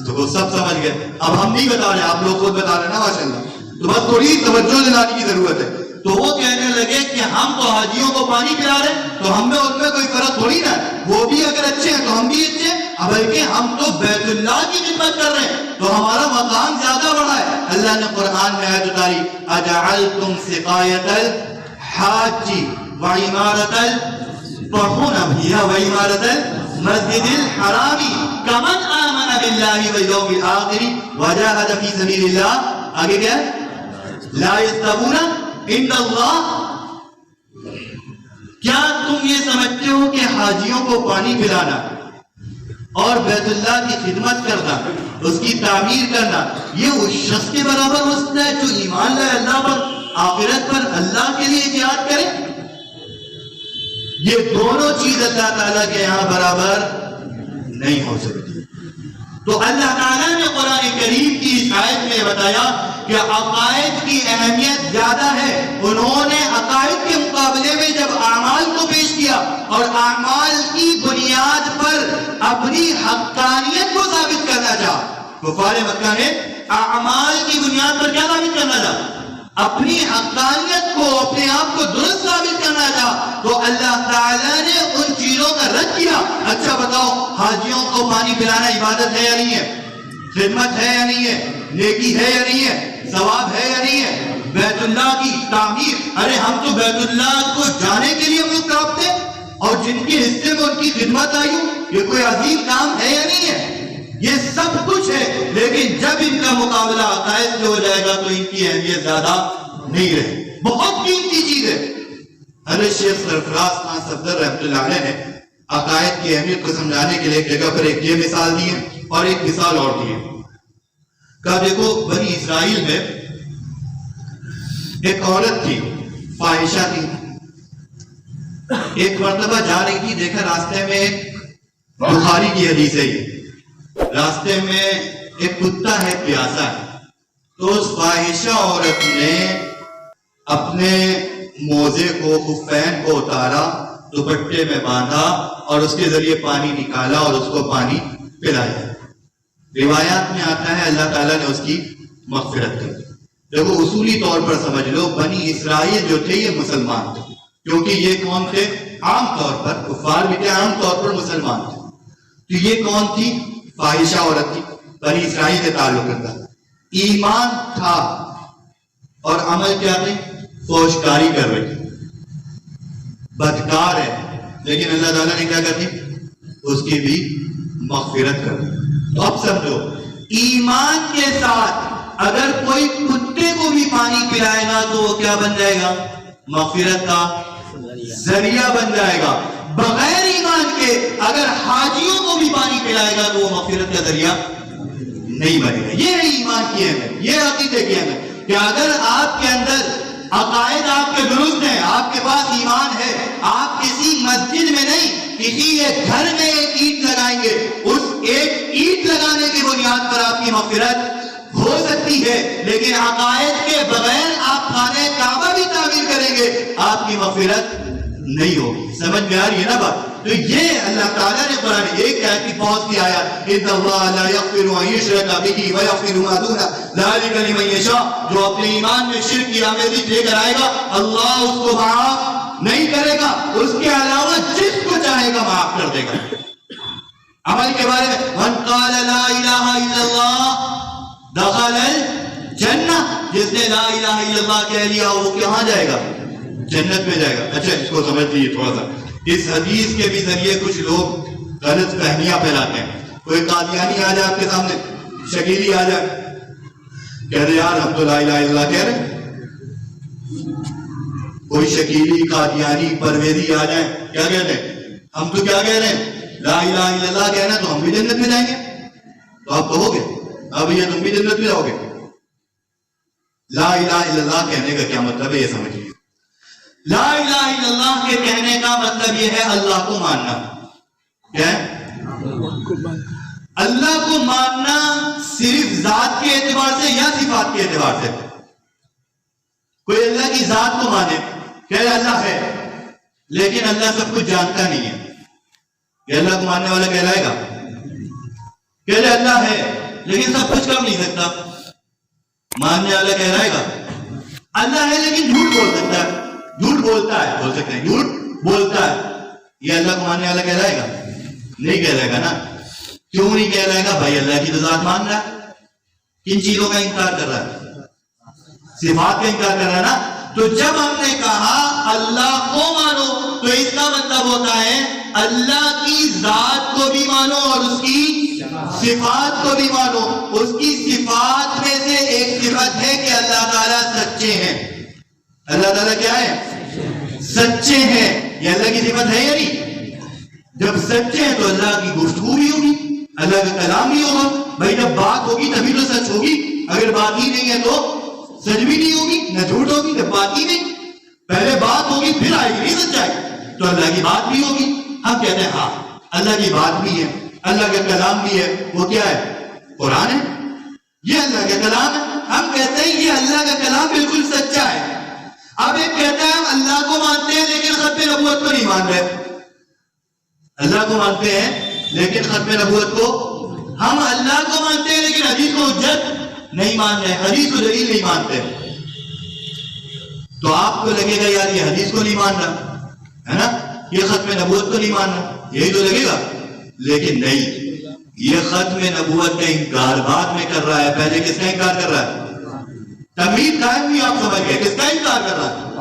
تو وہ سب سمجھ گئے. اب ہم نہیں بتا رہے, آپ لوگ خود بتا رہے ہیں نا ماشاءاللہ. تو بس تھوڑی توجہ دلانے کی ضرورت ہے. تو وہ کہنے لگے کہ ہم تو حاجیوں کو پانی پلا رہے ہیں تو ہم میں ان میں کوئی فرق تھوڑی نہ ہے, وہ بھی اگر اچھے ہیں تو ہم بھی اچھے ہیں, بلکہ ہم تو بیت اللہ کی خدمت کر رہے ہیں تو ہمارا مقام زیادہ بڑا ہے. اللہ نے قرآن میں آیت اتاری, اجعلتم سقایۃ الحاج وعمارۃ پڑھو نا بھیا, وعمارۃ المسجد الحرام کمن آمن باللہ والیوم الآخر وجاہد فی سبیل اللہ. آگے کیا ہے, لا یستوون عند اللہ. کیا تم یہ سمجھتے ہو کہ حاجیوں کو پانی پلانا اور بیت اللہ کی خدمت کرنا, اس کی تعمیر کرنا, یہ اس شخص کے برابر ہو سکتا ہے جو ایمان لائے اللہ پر, آخرت پر, اللہ کے لیے جہاد کرے؟ یہ دونوں چیز اللہ تعالیٰ کے یہاں برابر نہیں ہو سکتی. تو اللہ تعالیٰ نے قرآن کریم کی اس آیت میں بتایا کہ عقائد کی اہمیت زیادہ ہے. انہوں نے عقائد کے مقابلے میں جب اعمال کو پیش کیا اور اعمال کی بنیاد پر اپنی حقانیت کو ثابت کرنا چاہا, کفار مکہ نے اعمال کی بنیاد پر کیا ثابت کرنا چاہا, اپنی حقانیت کو, اپنے آپ کو درست ثابت کرنا چاہا. تو اللہ تعالیٰ نے ان چیزوں کا رد کیا. اچھا بتاؤ, حاجیوں کو پانی پلانا عبادت ہے یا نہیں ہے, خدمت ہے یا نہیں ہے, نیکی ہے یا نہیں ہے, ثواب ہے یا نہیں ہے, بیت اللہ کی تعمیر, ارے ہم تو بیت اللہ کو جانے کے لیے ہم لوگ تڑپتے ہیں, اور جن کے حصے میں ان کی خدمت آئی ہو, یہ کوئی عظیم کام ہے یا نہیں ہے, یہ سب کچھ ہے. لیکن جب ان کا مقابلہ عقائد سے ہو جائے گا تو ان کی اہمیت زیادہ نہیں رہے. بہت قیمتی چیز ہے. حضرت شیخ سرفراز خان صفدر رحمۃ اللہ علیہ نے عقائد کی اہمیت کو سمجھانے کے لیے ایک جگہ پر ایک یہ مثال دی ہے اور ایک مثال اور دی ہے. کہا دیکھو بنی اسرائیل میں ایک عورت تھی, فاحشہ تھی. ایک مرتبہ جا رہی تھی, دیکھا راستے میں, بخاری کی حدیث ہے یہ, راستے میں ایک کتا ہے, پیاسا ہے. تو اس فاحشہ عورت نے اپنے موزے کو خفین کو اتارا، دوپٹے میں باندھا اور اس کے ذریعے پانی نکالا اور اس کو پانی پلایا۔ روایات میں آتا ہے اللہ تعالیٰ نے اس کی مغفرت کر دی۔ دیکھو اصولی طور پر سمجھ لو، بنی اسرائیل جو تھے یہ مسلمان تھے، کیونکہ یہ کون تھے؟ عام طور پر کفار بھی تھے، عام طور پر مسلمان تھے۔ تو یہ کون تھی؟ فاحشہ عورت تھی، بنی اسرائیل سے تعلق رکھتا، ایمان تھا اور عمل کیا تھے؟ فحشکاری کر رہی تھی، بدکار ہے، لیکن اللہ تعالیٰ نے کیا کر دی؟ اس کی بھی مغفرت کر دی۔ تو اب سمجھو، ایمان کے ساتھ اگر کوئی کتے کو بھی پانی پلائے گا تو وہ کیا بن جائے گا؟ مغفرت کا ذریعہ بن جائے گا۔ بغیر ایمان کے اگر حاجیوں کو بھی پانی پلائے گا تو وہ مغفرت کا ذریعہ نہیں بنے گا۔ یہ ہے ایمان کی اہمیت، یہ عقیدے کی اہمیت کہ اگر آپ کے اندر عقائد آپ کے درست ہیں، آپ کے پاس ایمان ہے، آپ کسی مسجد میں نہیں، کسی ایک گھر میں ایک اینٹ لگائیں گے، اس ایک اینٹ لگانے کی بنیاد پر آپ کی مغفرت ہو سکتی ہے، لیکن عقائد کے بغیر آپ خانہ کعبہ بھی تعمیر کریں گے، آپ کی مغفرت نہیں ہوگی۔ سمجھ میں آ رہی ہے نا بات؟ تو یہ اللہ تعالیٰ نے قرآن ایک آیت کی پاس کی آیا، اِنَّ اللَّهَ لَا يَغْفِرُ أَن يُشْرَكَ بِهِ وَيَغْفِرُ مَا دُونَ ذَلِكَ لِمَن يَشَاءُ، جو اپنے ایمان میں شرک کی آمیزی لے کر آئے گا اللہ اس کو معاف نہیں کرے گا، اس کے علاوہ جس کو چاہے گا معاف کر دے گا۔ عمل کے بارے میں مَن قَالَ لَا إِلَهَ إِلَّا اللَّهُ دَخَلَ الْجَنَّةَ، جس نے لا الہ الا اللہ کہہ لیا وہ کہاں جائے گا؟ جنت میں جائے گا۔ اچھا اس کو سمجھ لیجیے تھوڑا سا، اس حدیث کے بھی ذریعے کچھ لوگ غلط فہمیاں پھیلاتے ہیں۔ کوئی قادیانی آ جائے آپ کے سامنے، شکیلی آ جائے، کہہ دے یار ہم تو لا الہ الا اللہ کہہ رہے۔ کوئی شکیلی قادیانی پرویزی آ جائیں، کیا کہتے ہیں؟ ہم تو کیا کہہ رہے ہیں؟ لا الہ الا اللہ کہنا تو ہم بھی جنت میں جائیں گے۔ تو آپ کہو گے اب یہ تم بھی جنت میں جاؤ گے؟ لا الہ الا اللہ کہنے کا کیا مطلب ہے یہ سمجھ لیجیے۔ لا الہ الا اللہ کے کہنے کا مطلب یہ ہے اللہ کو ماننا۔ کیا ہے؟ اللہ کو ماننا صرف ذات کے اعتبار سے یا صفات کے اعتبار سے؟ کوئی اللہ کی ذات کو مانے، کہ اللہ ہے لیکن اللہ سب کچھ جانتا نہیں ہے، کہ اللہ کو ماننے والا کہلائے گا؟ کہ اللہ ہے لیکن سب کچھ کر نہیں سکتا، ماننے والا کہلائے گا؟ اللہ ہے لیکن جھوٹ بول سکتا ہے، جھوٹ بولتا ہے، بول سکتے ہیں جھوٹ بولتا ہے، یہ اللہ کو ماننے والا کہلائے گا؟ نہیں کہلائے گا نا۔ کیوں نہیں کہلائے گا؟ بھائی اللہ کی تو ذات مان رہا ہے، کن چیزوں کا انکار کر رہا ہے؟ صفات کا انکار کر رہا ہے نا۔ تو جب ہم نے کہا اللہ کو مانو تو اس کا مطلب ہوتا ہے اللہ کی ذات کو بھی مانو اور اس کی صفات کو بھی مانو۔ اس کی صفات میں سے ایک صفت ہے کہ اللہ تعالیٰ سچے ہیں۔ اللہ تعالیٰ کیا ہے؟ سچے ہیں۔ یہ اللہ کی صفت ہے یا نہیں؟ جب سچے ہیں تو اللہ کی گفتگو بھی ہوگی، اللہ کا کلام بھی ہوگا۔ بھائی جب بات ہوگی تبھی تو سچ ہوگی، اگر بات ہی نہیں ہے تو سچ بھی نہیں ہوگی، نہ جھوٹ ہوگی جب بات ہی نہیں۔ پہلے بات ہوگی پھر آئے گی سچائی، تو اللہ کی بات بھی ہوگی۔ ہم کہتے ہیں ہاں اللہ کی بات بھی ہے، اللہ کا کلام بھی ہے، وہ کیا ہے؟ قرآن ہے، یہ اللہ کا کلام ہے۔ ہم کہتے ہیں یہ اللہ کا کلام بالکل سچا ہے۔ اب ایک کہتا ہے ہم اللہ کو مانتے ہیں لیکن ختم نبوت کو نہیں مان رہے۔ اللہ کو مانتے ہیں لیکن ختم نبوت کو، ہم اللہ کو مانتے ہیں لیکن حدیث کو حجت نہیں مان رہے، حدیث کو دلیل نہیں مانتے۔ تو آپ کو لگے گا یار یہ حدیث کو نہیں مان رہا ہے نا، یہ ختم نبوت کو نہیں مان رہا، یہی تو لگے گا۔ لیکن نہیں، یہ ختم نبوت کا انکار بعد میں کر رہا ہے، پہلے کس کا انکار کر رہا ہے؟ تمہید قائم بھی آپ سمجھ گئے، کس کا انکار کر رہا ہے؟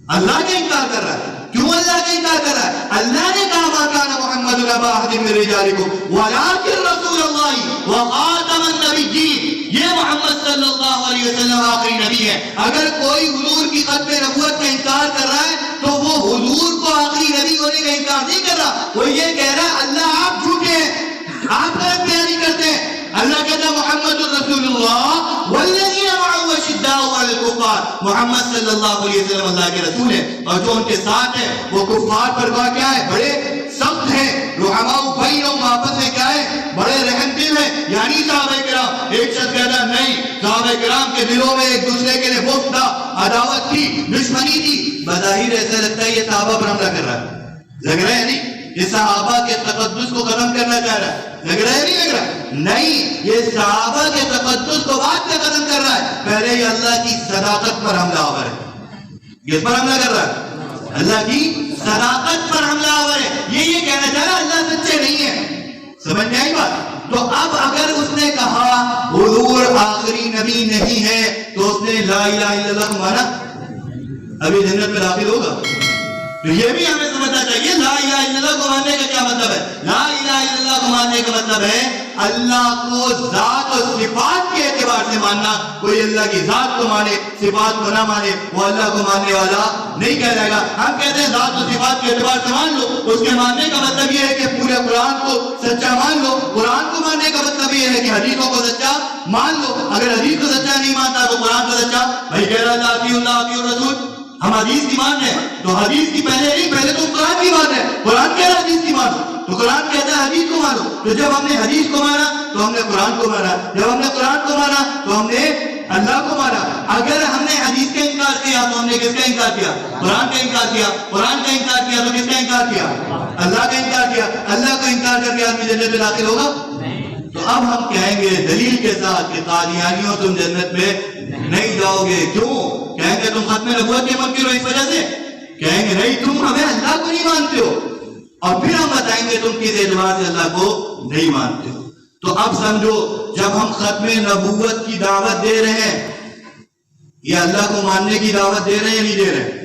اللہ کا انکار کر رہا ہے۔ کیوں اللہ کا انکار کر رہا ہے؟ اللہ نے کہا ما کان محمد ابا احد من رجالکم ولکن رسول اللہ وخاتم النبیین، یہ محمد صلی اللہ علیہ وسلم آخری نبی ہے۔ اگر کوئی حضور کی ختم نبوت کا انکار کر رہا ہے تو وہ حضور کو آخری نبی ہونے کا انکار نہیں کر رہا، وہ یہ کہہ رہا ہے اللہ آپ جھوٹے ہیں، آپ غلط بیانی کرتے ہیں۔ اللہ کہتا ہے محمد رسول اللہ والذین معه اشداء علی الکفار، محمد صلی اللہ علیہ وسلم اللہ کے رسول ہے اور جو ان کے ساتھ ہے وہ کفار پر کیا ہے؟ بڑے سخت ہیں۔ رحماء بینہم، آپس میں کیا ہے؟ بڑے رحم دل ہیں۔ یعنی صحابہ کرام، ایک شخص کہتا ہے نہیں صحابہ کرام کے دلوں میں ایک دوسرے کے لیے بغض تھا، عداوت تھی، دشمنی تھی. بظاہر ایسا لگتا ہے یہ صحابہ پر حملہ کر رہا ہے، لگ رہا ہے نہیں؟ یہ صحابہ کے تقدس کو ختم کرنا چاہ رہا ہے، لگ رہا ہے نہیں لگ رہا؟ نہیں، یہ صحابہ کے تقدس کو بعد میں ختم کر رہا ہے، پہلے یہ اللہ کی صداقت پر حملہ آور ہے. کس پر حملہ کر رہا ہے؟ اللہ کی صداقت پر حملہ آور ہے. یہ کہنا چاہ رہا ہے اللہ سچے نہیں ہے. سمجھ میں آئی بات؟ تو اب اگر اس نے کہا حضور آخری نبی نہیں ہے تو اس نے لا الہ الا اللہ کو مانا، ابھی جنت میں داخل ہوگا. تو یہ بھی ہمیں سمجھنا چاہیے لا الہ الا اللہ کو ماننے کا کیا مطلب ہے. لا الہ الا اللہ کو ماننے کا مطلب ہے اللہ کو ذات اور صفات کے اعتبار سے ماننا. کوئی اللہ کی ذات کو مانے صفات کو نہ مانے وہ اللہ کو ماننے والا نہیں کہلائے گا. ہم کہتے ہیں ذات اور صفات کے اعتبار سے مان لو، اس کے ماننے کا مطلب یہ ہے کہ پورے قرآن کو سچا مان لو. قرآن کو ماننے کا مطلب یہ ہے کہ حدیثوں کو سچا مان لو. اگر حدیث کو سچا نہیں مانتا تو قرآن کو سچا. بھائی کہہ رہا تھا اطیعوا اللہ اطیعوا الرسول، ہم حدیث کی مان رہے ہیں تو حدیث کی پہلے نہیں، پہلے تو قرآن کی مان رہے ہیں. قرآن کہہ رہا ہے حدیث کی مانو تو قرآن کہتا ہے حدیث کو مانو. تو جب ہم نے حدیث کو مانا تو ہم نے قرآن کو مانا، جب ہم نے قرآن کو مانا تو ہم نے اللہ کو مانا. اگر ہم نے حدیث کا انکار کیا تو ہم نے کس کا انکار کیا؟ قرآن کا انکار کیا. قرآن کا انکار کیا تو کس کا انکار کیا؟ اللہ کا انکار کیا. اللہ کا انکار کر کے آدمی جنت میں داخل ہوگا؟ تو اب ہم کہیں گے دلیل کے ساتھ کہ قادیانیوں تم جنت میں نہیں جاؤ گے. کیوں؟ کہیں گے تم ختم نبوت کے منکر ہو اس وجہ سے. کہیں گے نہیں تم ہمیں اللہ کو نہیں مانتے ہو. اور پھر ہم بتائیں گے تم کس اعتبار سے اللہ کو نہیں مانتے ہو. تو اب سمجھو جب ہم ختم نبوت کی دعوت دے رہے ہیں یہ اللہ کو ماننے کی دعوت دے رہے ہیں یا نہیں دے رہے ہیں؟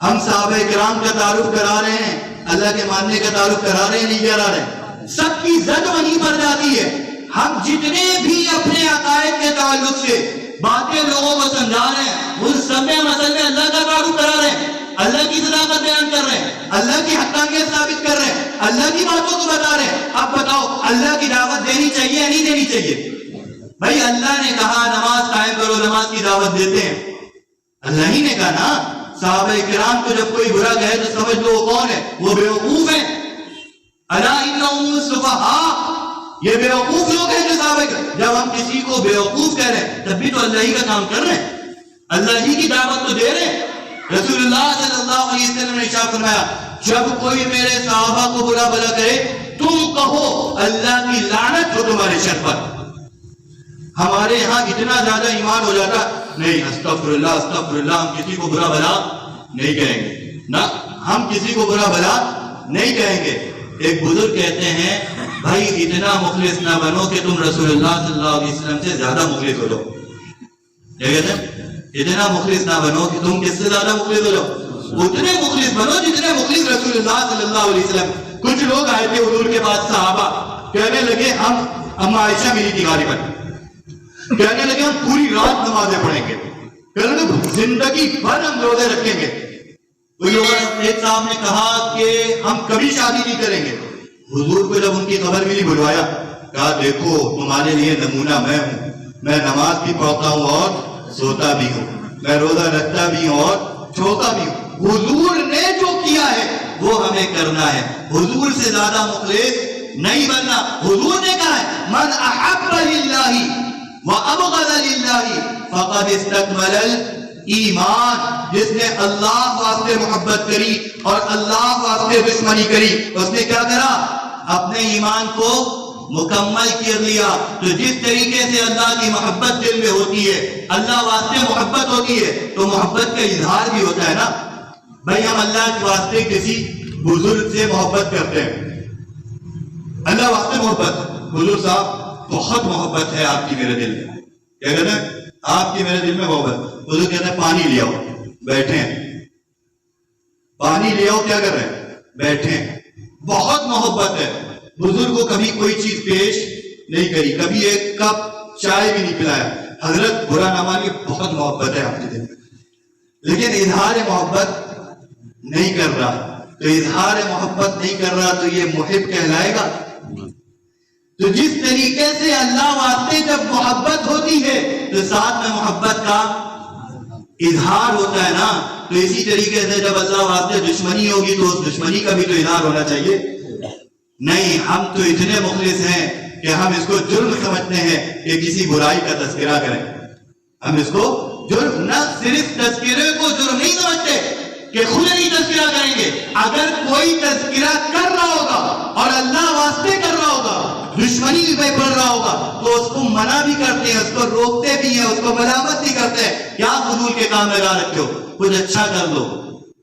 ہم صحابہ کرام کا تعارف کرا رہے ہیں، اللہ کے ماننے کا تعارف کرا رہے ہیں نہیں کرا رہے ہیں؟ سب کی زد وہیں پر جاتی ہے. ہم جتنے بھی اپنے عقائد کے تعلق سے باتیں لوگوں کو سمجھا رہے ہیں ان سب میں اصل میں اللہ کا تعارف کرا رہے ہیں، اللہ کی صداقت بیان کر رہے ہیں، اللہ کی حقانیت ثابت کر رہے ہیں، اللہ کی باتوں کو بتا رہے ہیں. اب بتاؤ اللہ کی دعوت دینی چاہیے یا نہیں دینی چاہیے؟ بھائی اللہ نے کہا نماز قائم کرو، نماز کی دعوت دیتے ہیں. اللہ ہی نے کہا نا. صحابہ کرام کو جب کوئی برا کہے تو سمجھ لو وہ کون ہے؟ وہ بیوقوف ہیں. الا انہم السفہاء، یہ بیوقوف لوگ ہیں جو صحابہ کرام. جب ہم کسی کو بیوقوف کہہ رہے ہیں تب بھی تو اللہ ہی کا کام کر رہے ہیں، اللہ ہی کی دعوت تو دے رہے ہیں. رسول اللہ صلی اللہ علیہ وسلم نے ارشاد فرمایا جب کوئی میرے صحابہ کو برا بھلا کرے تم کہو اللہ کی لعنت ہو تمہارے شر پر. ہمارے یہاں اتنا زیادہ ایمان ہو جاتا نہیں استغفر اللہ استغفر اللہ، ہم کسی کو برا بھلا نہیں کہیں گے نہ، ہم کسی کو برا بھلا نہیں کہیں گے. ایک بزرگ کہتے ہیں بھائی اتنا مخلص نہ بنو کہ تم رسول اللہ صلی اللہ علیہ وسلم سے زیادہ مخلص ہو جاؤ. کیا کہتے ہیں؟ اتنا مخلص نہ بنو کہ تم کس سے زیادہ مخلص ہو جاؤ، اتنے مخلص بنو جتنے مخلص رسول اللہ صلی اللہ علیہ وسلم. کچھ لوگ آئے تھے حضور کے بعد صحابہ، کہنے لگے ہم اما عائشہ ملی تھی غالباً، کہنے لگے ہم پوری رات نمازیں پڑھیں گے، کہنے لگے زندگی بھر ہم روزے رکھیں گے. کوئی لوگوں نے ایک صاحب نے کہا کہ ہم کبھی شادی نہیں کریں گے. حضور کو جب ان کی خبر ملی بلوایا، کہا دیکھو تمہارے لیے نمونہ میں ہوں، میں نماز بھی پڑھتا ہوں اور سوتا بھی ہوں، میں روزہ رکھتا بھی ہوں اور چھوتا بھی ہوں. حضور نے جو کیا ہے وہ ہمیں کرنا ہے، حضور سے زیادہ مخلص نہیں بننا. حضور نے کہا ہے من احب للہ وابغض للہ فقد استکمل الایمان، جس نے اللہ واسطے محبت کری اور اللہ واسطے دشمنی کری اس نے کیا کرا؟ اپنے ایمان کو مکمل کر لیا. تو جس طریقے سے اللہ کی محبت دل میں ہوتی ہے، اللہ واسطے محبت ہوتی ہے تو محبت کا اظہار بھی ہوتا ہے نا. بھائی ہم اللہ کے واسطے کسی بزرگ سے محبت کرتے ہیں، اللہ واسطے محبت، حضور صاحب بہت محبت ہے آپ کی میرے دل میں. کیا کہتے ہیں؟ آپ کی میرے دل میں محبت. حضور کہتے ہیں پانی لے آؤ، بیٹھے ہیں، پانی لے آؤ، کیا کر رہے ہیں؟ بیٹھے ہیں. بہت محبت ہے. بزرگ کو کبھی کوئی چیز پیش نہیں کری، کبھی ایک کپ چائے بھی نہیں پلایا. حضرت برا نہ مانیے بہت محبت ہے آپ کے دل میں، لیکن اظہار محبت نہیں کر رہا. تو اظہار محبت نہیں کر رہا تو یہ محب کہلائے گا؟ تو جس طریقے سے اللہ واسطے جب محبت ہوتی ہے تو ساتھ میں محبت کا اظہار ہوتا ہے نا. تو اسی طریقے سے جب اللہ واسطے دشمنی ہوگی تو اس دشمنی کا بھی تو اظہار ہونا چاہیے. نہیں، ہم تو اتنے مخلص ہیں کہ ہم اس کو جرم سمجھتے ہیں کہ کسی برائی کا تذکرہ کریں. ہم اس کو جرم، نہ صرف تذکرے کو جرم نہیں سمجھتے کہ خود نہیں تذکرہ کریں گے. اگر کوئی تذکرہ کر رہا ہوگا اور اللہ واسطے کر رہا ہوگا، دشمنی میں پڑ رہا ہوگا، تو اس کو منع بھی کرتے ہیں، اس کو روکتے بھی ہیں، اس کو ملامت بھی کرتے ہیں. کیا فضول کے کام لگا رکھے ہو، کچھ اچھا کر دو.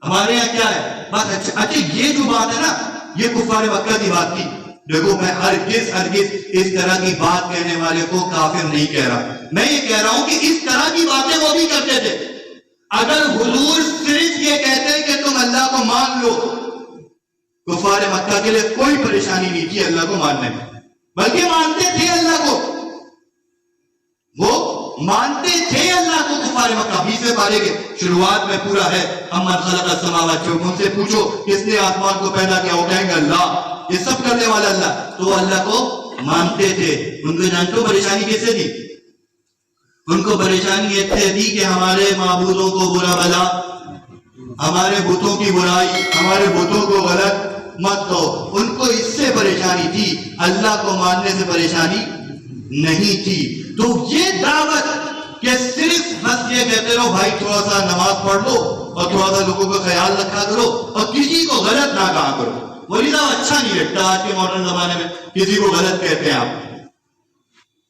ہمارے یہاں کیا ہے بات اچھا یہ جو بات ہے نا، یہ کفار مکہ کی بات تھی. دیکھو میں ہرگز اس طرح کی بات کہنے والے کو کافر نہیں کہہ رہا. میں یہ کہہ رہا ہوں کہ اس طرح کی باتیں وہ بھی کرتے تھے. اگر حضور صرف یہ کہتے کہ تم اللہ کو مان لو، کفار مکہ کے لیے کوئی پریشانی نہیں تھی اللہ کو ماننے میں، بلکہ مانتے تھے اللہ کو. وہ مانتے تھے اللہ کو. کفار مکہ 20ویں پارے کے شروعات میں پورا ہے، امن خلق السماوات، ان سے پوچھو کس نے آسمان کو پیدا کیا، وہ کہیں گے اللہ. یہ سب کرنے والا اللہ. تو اللہ کو مانتے تھے. ان کو جانتے ہو پریشانی کیسے تھی؟ ان کو پریشانی ایسے تھی کہ ہمارے معبودوں کو برا بھلا، ہمارے بتوں کی برائی، ہمارے بتوں کو غلط مت دو. ان کو اس سے پریشانی تھی، اللہ کو ماننے سے پریشانی نہیں تھی. تو یہ دعوت کہ صرف بس یہ کہتے رہو بھائی تھوڑا سا نماز پڑھ لو اور تھوڑا سا لوگوں کا خیال رکھا کرو اور کسی کو غلط نہ کہا کرو، وہی تو اچھا نہیں لگتا. آج کے ماڈرن زمانے میں کسی کو غلط کہتے ہیں آپ.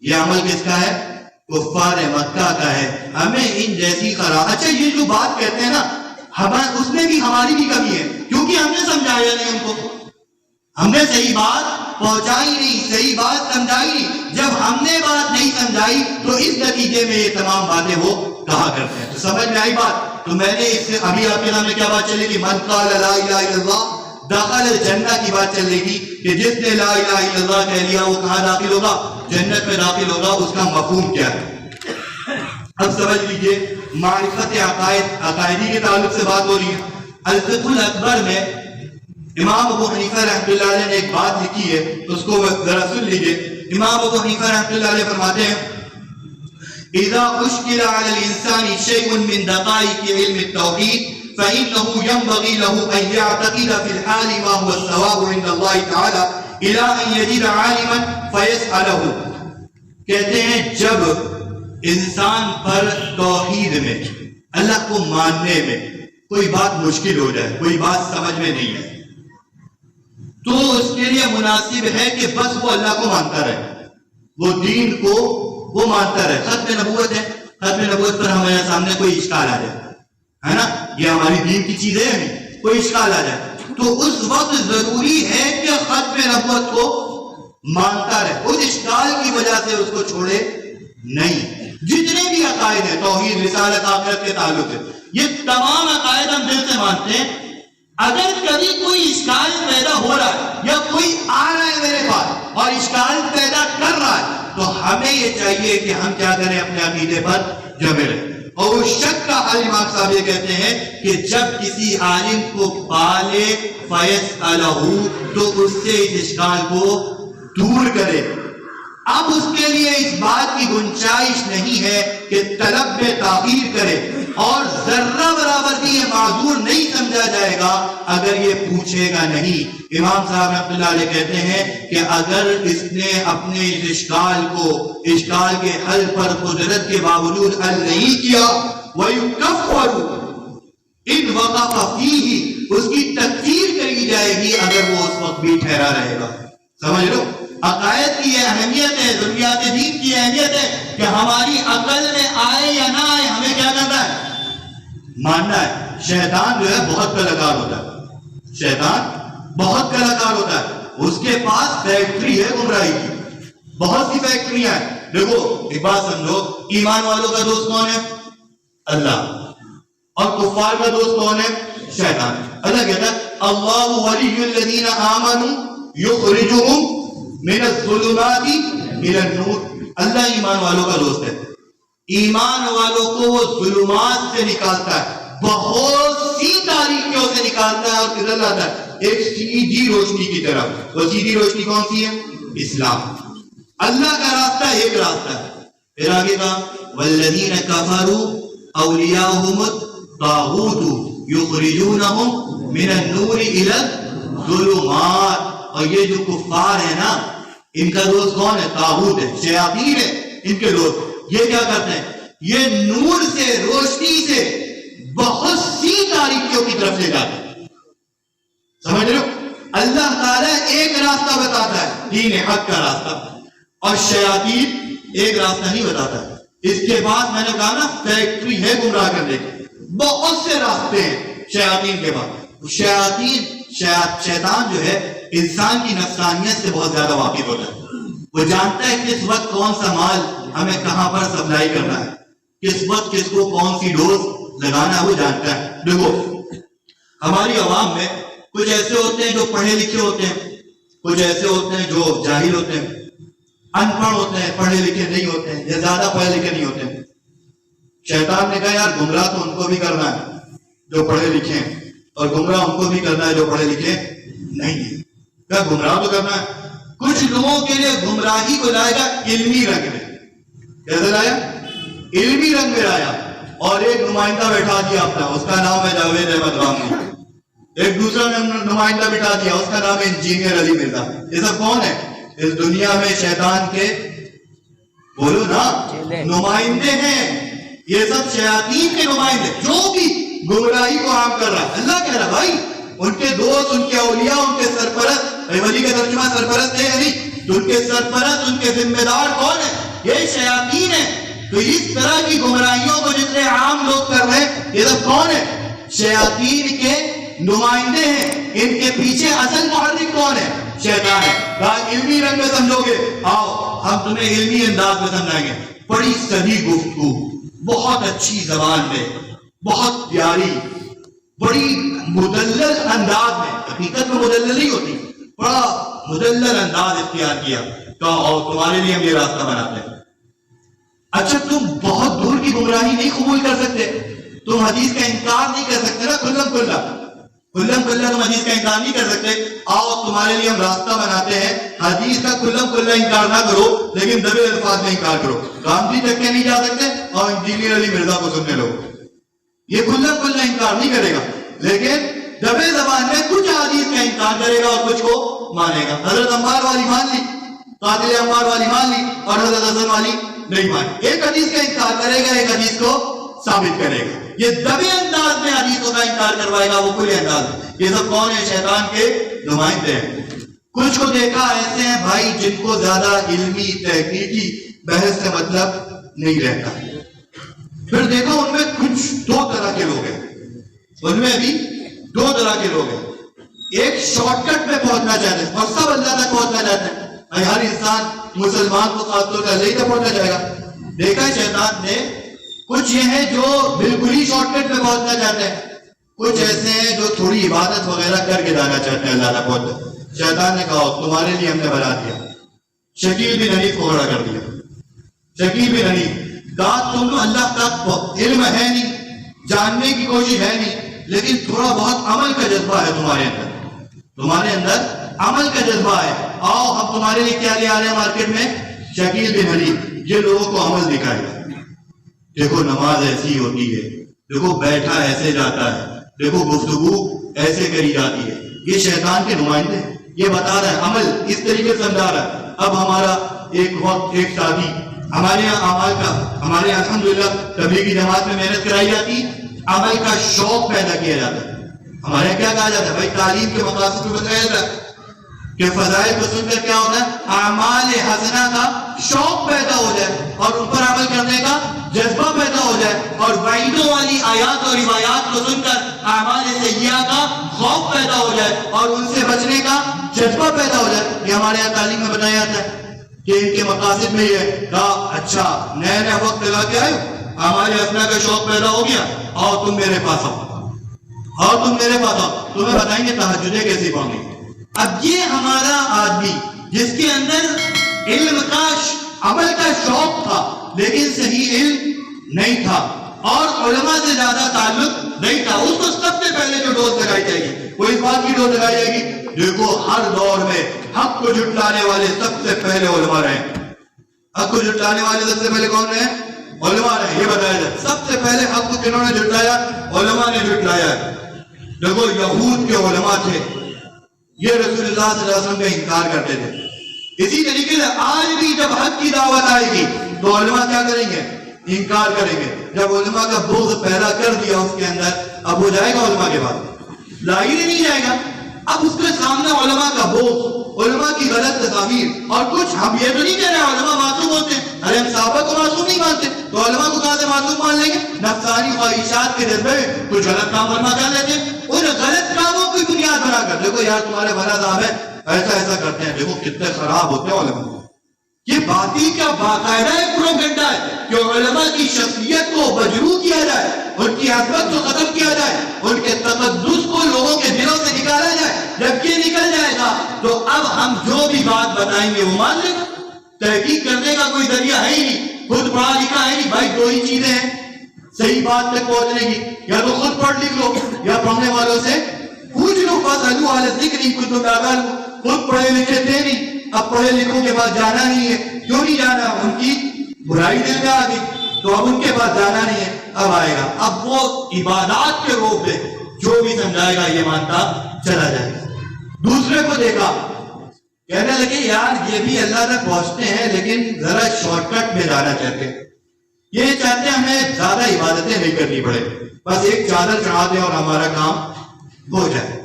یہ عمل کس کا ہے؟ کفار مکہ کا ہے. ہمیں ان جیسی خراب، اچھا یہ جو بات کہتے ہیں نا، اس میں بھی ہماری بھی کمی ہے، کیونکہ ہم نے سمجھایا نہیں ان کو. ہم نے صحیح بات پہنچائی نہیں، صحیح بات سمجھائی نہیں. جب ہم نے بات نہیں سمجھائی تو اس نتیجے میں یہ تمام باتیں وہ کہا کرتے ہیں. تو سمجھ میں آئی بات؟ تو میں نے اس سے ابھی آپ کے نام میں کیا بات چلے گی؟ من قال لا الہ الا اللہ داخل الجنہ کی بات چل رہی تھی کہ جس نے لا الہ الا اللہ کہہ لیا وہ کہاں داخل ہوگا؟ جنت میں داخل ہوگا. اس کا مفہوم کیا ہے؟ اب سمجھ لیجئے. معرفت عقائدی کے تعلق سے بات ہو رہی ہے. الفقہ الاکبر میں امام ابو حنیفہ رحمۃ اللہ علیہ نے ایک بات لکھی ہے، اس کو ذرا سن لیجئے. امام ابو حنیفہ رحمۃ اللہ علیہ فرماتے ہیں اذا اشکل علی الانسان شیء من دقائق علم التوحید فإنه ينبغي له أن يعتقد في الحال ما هو الصواب عند الله تعالى إلى أن يجد عالما فيسأله. کہتے ہیں جب انسان پر توحید میں، اللہ کو ماننے میں کوئی بات مشکل ہو جائے، کوئی بات سمجھ میں نہیں ہے، تو اس کے لیے مناسب ہے کہ بس وہ اللہ کو مانتا رہے، وہ دین کو وہ مانتا رہے. ختم نبوت ہے، ختم نبوت پر ہمارے سامنے کوئی اشکال آ جائے، ہے نا، یہ ہماری دین کی چیز ہے، نہیں کوئی اشکال آ جائے تو اس وقت ضروری ہے کہ ختم نبوت کو مانتا رہے، اس اشکال کی وجہ سے اس کو چھوڑے نہیں. جتنے بھی عقائد ہیں، توحید، رسالت، آخرت کے تعلق سے، یہ تمام عقائد ہم دل سے مانتے ہیں. اگر کبھی کوئی اشکال پیدا ہو رہا ہے یا کوئی آ رہا ہے میرے پاس اور اشکال پیدا کر رہا ہے تو ہمیں یہ چاہیے کہ ہم کیا کریں؟ اپنے عقیدے پر جمے رہیں. اور اس شک کا حل امام صاحب یہ کہتے ہیں کہ جب کسی عالم کو پالے فَيَسْأَلَهُ تو اس سے اس اشکال کو دور کرے. اب اس کے لیے اس بات کی گنجائش نہیں ہے کہ طلب میں تاخیر کرے، اور ذرہ برابر بھی یہ معذور نہیں سمجھا جائے گا اگر یہ پوچھے گا نہیں. امام صاحب رحمۃ اللہ علیہ کہتے ہیں کہ اگر اس نے اپنے اس اشکال کے حل پر قدرت کے باوجود حل نہیں کیا، وَيُكَفَّرُ إِنْ وَقَفَ فِيهِ اس کی تکفیر کری جائے گی اگر وہ اس وقت بھی ٹھہرا رہے گا. سمجھ لو، عقائد کی یہ اہمیت ہے، ضروریات دین کی اہمیت ہے کہ ہماری عقل میں آئے یا نہ آئے ہمیں کیا کرنا ہے؟ ماننا ہے. شیطان جو ہے بہت کلاکار ہوتا ہے، شیطان بہت کلاکار ہوتا ہے، اس کے پاس فیکٹری ہے گمراہی کی، بہت سی فیکٹریاں ہیں. دیکھو ایک بات سمجھو، ایمان والوں کا دوست کون ہے؟ اللہ. اور کفار کا دوست کون ہے؟ شیطان. اللہ کہتا ہے اللہ ولی الذین آمنوا یخرجہم من الظلمات الى النور. اللہ ایمان والوں کا دوست ہے، ایمان والوں کو وہ ظلمات سے نکالتا ہے، بہت سی تاریکیوں سے نکالتا ہے اور کدھر لاتا ہے؟ ایک سیدھی روشنی کی طرف. وہ سیدھی روشنی کون سی ہے؟ اسلام. اللہ کا راستہ ایک راستہ ہے. پھر آگے کہا والذین کفروا اولیاءہم الطاغوت یخرجونہم من النور الى الظلمات. اور یہ جو کفار ہیں نا، ان کا دوست کون ہے؟ طاغوت ہے، شیاطین ہے ان کے دوست. یہ کیا کرتے ہیں؟ یہ نور سے، روشنی سے بہت سی تاریکیوں کی طرف لے جاتے ہیں. سمجھ رہے ہو؟ اللہ تعالیٰ ایک راستہ بتاتا ہے، دین حق کا راستہ، اور شیاطین ایک راستہ نہیں بتاتا ہے. اس کے بعد میں نے کہا نا فیکٹری ہے گمراہ کرنے کی، بہت سے راستے ہیں شیاطین کے بعد. شیطان جو ہے انسان کی نفسانیت سے بہت زیادہ واقف ہوتا ہے. وہ جانتا ہے کس وقت کون سا مال ہمیں کہاں پر سپلائی کرنا ہے، کس وقت کس کو کون سی ڈوز لگانا ہے، وہ جانتا ہے. دیکھو ہماری عوام میں کچھ ایسے ہوتے ہیں جو پڑھے لکھے ہوتے ہیں، کچھ ایسے ہوتے ہیں جو جاہل ہوتے ہیں، ان پڑھ ہوتے ہیں، پڑھے لکھے نہیں ہوتے ہیں، یا زیادہ پڑھے لکھے نہیں ہوتے ہیں. شیطان نے کہا یار گمراہ تو ان کو بھی کرنا ہے جو پڑھے لکھے ہیں، اور گمراہ ان کو بھی کرنا ہے جو پڑھے لکھے نہیں ہیں. کیا گمراہ تو کرنا ہے. کچھ لوگوں کے لیے گمراہی کو لائے گا علمی رنگ میں. کیسے لایا؟ علمی رنگ میں لایا، اور ایک نمائندہ بیٹھا دیا اپنا، اس کا نام ہے جاوید احمد رامنی. ایک دوسرا نمائندہ بٹھا دیا، اس کا نام ہے انجینئر علی مرزا. یہ سب کون ہے اس دنیا میں؟ شیطان کے بولو نا نمائندے ہیں. یہ سب شیاطین کے نمائندے جو بھی گمراہی کو عام کر رہا ہے. اللہ کہہ رہا بھائی ان کے دوست، ان کے اولیاء، ان کے سرپرست، ولی کا ترجمہ سرپرست ہے نہیں، ان کے سرپرست، ان کے ذمہ دار کون ہے؟ یہ شیاطین ہے. تو اس طرح کی گمراہیوں کو جتنے عام لوگ کر رہے ہیں، یہ سب کون ہے؟ شیاطین کے نمائندے ہیں. ان کے پیچھے اصل محرک کون ہے؟ شیطان ہے. کہا علمی رنگ میں سمجھو گے، آؤ ہم تمہیں علمی انداز میں سمجھائیں گے. بڑی صحیح گفتگو، بہت اچھی زبان میں، بہت پیاری، بڑی مدلل انداز میں، حقیقت میں مدلل نہیں ہوتی، بڑا مدلل انداز اختیار کیا. کہا اور تمہارے لیے ہم یہ راستہ بناتے ہیں. اچھا تم بہت دور کی گمراہی نہیں قبول کر سکتے، تم حدیث کا انکار نہیں کر سکتے نا، کھلم کھلا تم حدیث کا انکار نہیں کر سکتے. آؤ تمہارے لیے ہم راستہ بناتے ہیں، حدیث کا کھلم کھلا انکار نہ کرو لیکن دبے الفاظ میں انکار کرو. گاندھی تک کے نہیں جا سکتے اور انجینئر علی مرزا کو سننے لو. یہ کھلم کھلا انکار نہیں کرے گا لیکن دبے زبان میں کچھ حدیث کا انکار کرے گا اور کچھ کو مانے گا. حضرت عمار والی مان لی، قاتل عمار والی مان لی، اور حضرت حسن والی نہیں مانی. ایک حدیث کا انکار کرے گا، ایک حدیث کو ثابت کرے گا. یہ دبے انداز میں حدیثوں کا انکار کروائے گا، وہ کھلے انداز میں. یہ سب کون ہے؟ شیطان کے نمائندے ہیں. کچھ کو دیکھا ایسے ہیں بھائی جن کو زیادہ علمی تحقیقی بحث سے مطلب نہیں رہتا. پھر دیکھو ان میں کچھ دو طرح کے لوگ ہیں، ان میں بھی دو طرح کے لوگ ہیں. ایک شارٹ کٹ میں پہنچنا چاہتے ہیں اور سب اللہ تک پہنچنا چاہتے ہیں. ہر انسان مسلمان کو خاص طور پر اللہ تک پہنچنا چاہے گا. دیکھا شیطان نے کچھ یہ ہیں جو بالکل ہی شارٹ کٹ میں پہنچنا چاہتے ہیں، کچھ ایسے ہیں جو تھوڑی عبادت وغیرہ کر کے جانا چاہتے ہیں اللہ تک پہنچنا. شیطان نے کہا تمہارے لیے ہم نے بنا دیا. شکیل بن حنیف کو کھڑا کر دیا. شکیل بن حنیف کہا تم اللہ تک علم ہے نہیں، جاننے کی کوشش ہے نہیں، لیکن تھوڑا بہت عمل کا جذبہ ہے تمہارے اندر عمل کا جذبہ ہے. آؤ ہم تمہارے لیے کیا لے آ رہے ہیں مارکیٹ میں؟ شکیل بن حنیف یہ لوگوں کو عمل دکھائے گا. دیکھو نماز ایسی ہوتی ہے، دیکھو بیٹھا ایسے جاتا ہے، دیکھو گفتگو ایسے کری جاتی ہے. یہ شیطان کے نمائندے یہ بتا رہا ہے، عمل اس طریقے سے سمجھا رہا ہے. اب ہمارا ایک وقت ایک شادی ہمارے یہاں اعمال کا، ہمارے یہاں الحمدللہ تبلیغی جماعت میں محنت کرائی جاتی، عمل کا شوق پیدا کیا جاتا ہے. ہمارے یہاں کیا کہا جاتا ہے بھائی؟ تعلیم کے مقاصد کو بتایا جاتا ہے کہ فضائل کو سن کر کیا ہوتا ہے؟ اعمال حسنہ کا شوق پیدا ہو جائے اور ان پر عمل کرنے کا جذبہ پیدا ہو جائے، اور وعیدوں والی آیات اور روایات کو سن کر اعمال سیئہ کا خوف پیدا ہو جائے اور ان سے بچنے کا جذبہ پیدا ہو جائے. یہ ہمارے یہاں تعلیم میں بتایا جاتا ہے کہ ان کے مقاصد میں یہ کہا اچھا نیا وقت لگا کے آئے، اعمال حسنہ کا شوق پیدا ہو گیا، اور تم میرے پاس آؤ، تمہیں بتائیں گے تہجدیں کیسی پڑھنی. اب یہ ہمارا آدمی جس کے اندر علم کا عمل کا شوق تھا لیکن صحیح علم نہیں تھا اور علماء سے زیادہ تعلق نہیں تھا، اس کو سب سے پہلے جو ڈوز لگائی جائے گی وہ اس بات کی ڈوز لگائی جائے گی. دیکھو ہر دور میں حق کو جھٹلانے والے سب سے پہلے علماء رہے. حق کو جھٹلانے والے سب سے پہلے کون رہے؟ علماء رہے. یہ بتایا جائے سب سے پہلے حق کو کنہوں نے جھٹلایا؟ علماء نے جھٹلایا. دیکھو یہود کے علماء تھے، یہ رسول اللہ صلی اللہ علیہ وسلم کا انکار کرتے تھے. اسی طریقے سے آج بھی جب حق کی دعوت آئے گی تو علماء کیا کریں گے؟ انکار کریں گے. جب علماء کا بغض پیدا کر دیا اس کے اندر، اب وہ جائے گا علماء کے بعد؟ لاہر ہی نہیں جائے گا. اب اس کے سامنے علماء کا بغض، علماء کی غلط تصاویر، اور کچھ ہم یہ تو نہیں کہہ رہے علماء معصوم ہوتے ہیں، ارے ہم صحابہ کو معصوم نہیں مانتے تو علماء کو کہاں سے معصوم مان لیں گے؟ نفسانی خواہشات کے جذبے میں کچھ غلط کام علماء کر لیتے ہیں، ان غلط کاموں کی بنیاد بنا کر دیکھو یار تمہارے بڑا صاحب ہے ایسا ایسا کرتے ہیں، دیکھو کتنے خراب ہوتے ہیں علماء. یہ باطل کا باقاعدہ ایک پروپیگنڈا ہے کہ علماء کی شخصیت کو مجروح کیا جائے، ان کی عظمت کو ختم کیا جائے، ان کے تقدس کو لوگوں کے دلوں سے نکالا جائے. جب یہ نکل جائے گا تو اب ہم جو بھی بات بتائیں گے وہ مان لیں گے. تحقیق کرنے کا کوئی ذریعہ ہے ہی نہیں، خود پڑھا لکھا ہے نہیں. بھائی دو ہی چیزیں ہیں صحیح بات تک پہنچنے کی، یا تو خود پڑھ لکھ لو یا پڑھنے والوں سے پوچھ لو. فاسألوا اہل الذکر ان کنتم لا تعلمون. خود پڑھے لکھے تھے نہیں، اب پڑھے لکھوں کے پاس جانا نہیں ہے. کیوں نہیں جانا؟ ان کی برائی دل میں آ گئی تو اب ان کے پاس جانا نہیں ہے. اب آئے گا، اب وہ عبادات کے روپ میں جو بھی سمجھائے گا یہ مانتا چلا جائے گا. دوسرے کو دیکھا کہنے لگے یار یہ بھی اللہ تک پہنچتے ہیں لیکن ذرا شارٹ کٹ میں جانا چاہتے ہیں، یہ چاہتے ہیں ہمیں زیادہ عبادتیں نہیں کرنی پڑے، بس ایک چادر چڑھا دیں اور ہمارا کام ہو جائے،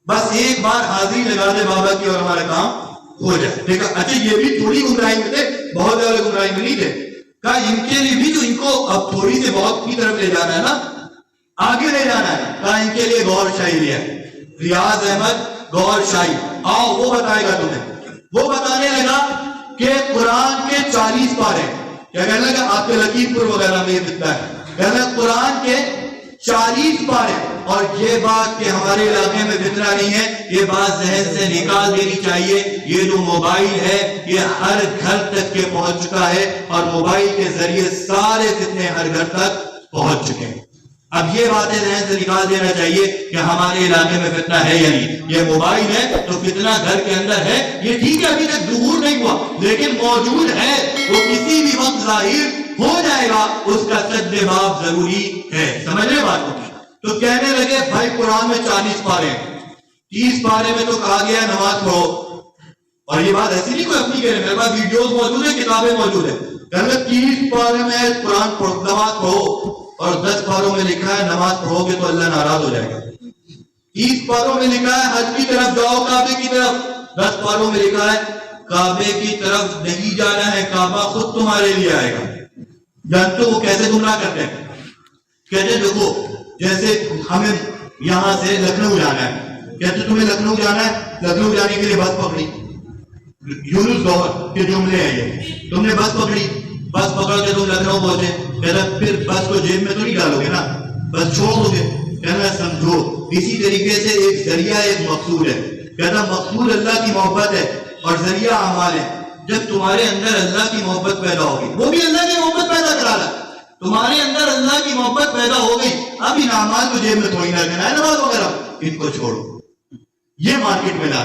بس ایک بار حاضری لگا دے بابا کی اور ہمارا کام ہو جائے. دیکھا اچھا یہ بھی تھوڑی گمراہی میں تھے، بہت زیادہ گمراہی میں نہیں تھے. کہا ان کے لیے بھی تو ان کو اب تھوڑی سے بہت کی طرف لے جانا ہے نا، آگے لے جانا ہے. کہا ان کے لیے گور شاہی لیا، ریاض احمد گور شاہی، آؤ وہ بتائے گا تمہیں. وہ بتانے لگا کہ قرآن کے 40 پارے، کیا کہنے لگا؟ آپ کے لکیم پور وغیرہ میں یہ دکھتا ہے، کہنے لگا قرآن کے 40 پارے. اور یہ بات کہ ہمارے علاقے میں فتنہ نہیں ہے، یہ بات ذہن سے نکال دینی چاہیے. یہ جو موبائل ہے یہ ہر گھر تک کے پہنچ چکا ہے اور موبائل کے ذریعے سارے فتنے ہر گھر تک پہنچ چکے ہیں. اب یہ باتیں ذہن سے نکال دینا چاہیے کہ ہمارے علاقے میں فتنہ ہے یا نہیں. یہ موبائل ہے تو فتنہ گھر کے اندر ہے، یہ ٹھیک ہے ابھی تک ظہور نہیں ہوا لیکن موجود ہے، وہ کسی بھی وقت ظاہر ہو جائے گا، اس کا سد باب ضروری ہے. سمجھ رہے بات کو؟ تو کہنے لگے بھائی قرآن میں 40 پارے ہیں، 30 پارے میں تو کہا گیا نماز پڑھو. اور یہ بات ایسی نہیں کوئی اپنی کہہ رہے، میرے پاس ویڈیوز موجود ہیں، کتابیں موجود ہیں. کہنے لگے 30 پارے میں قرآن نماز پڑھو اور 10 پاروں میں لکھا ہے نماز پڑھو گے تو اللہ ناراض ہو جائے گا. 30 پاروں میں لکھا ہے حج کی طرف جاؤ کعبے کی طرف، 10 پاروں میں لکھا ہے کعبے کی طرف نہیں جانا ہے، کعبہ خود تمہارے لیے آئے گا. جانتے ہو وہ کیسے گمراہ کرتے ہیں؟ کہتے دیکھو جیسے ہمیں یہاں سے لکھنؤ جانا ہے، کہتے تمہیں لکھنؤ جانا ہے، لکھنؤ جانے کے لیے بس پکڑی، یونس دور کے جملے ہیں یہ، تم نے بس پکڑی، بس پکڑ کے تم لکھنؤ پہنچے، کہتا پھر بس کو جیب میں تو نہیں ڈالو گے نا، بس چھوڑ دو گے. کہنا سمجھو اسی طریقے سے ایک ذریعہ ایک مقصود ہے. کہتا مقصود اللہ کی محبت ہے اور ذریعہ اعمال ہے. جب تمہارے اندر اللہ کی محبت پیدا ہوگی، وہ بھی اللہ کی محبت پیدا کرا لا، تمہارے اندر اللہ کی محبت پیدا ہو گئی، اب ان اعمال کو جیب میں تھوڑی نہ رکھنا ہے، نماز وغیرہ ان کو چھوڑو، یہ مارکیٹ میں لا.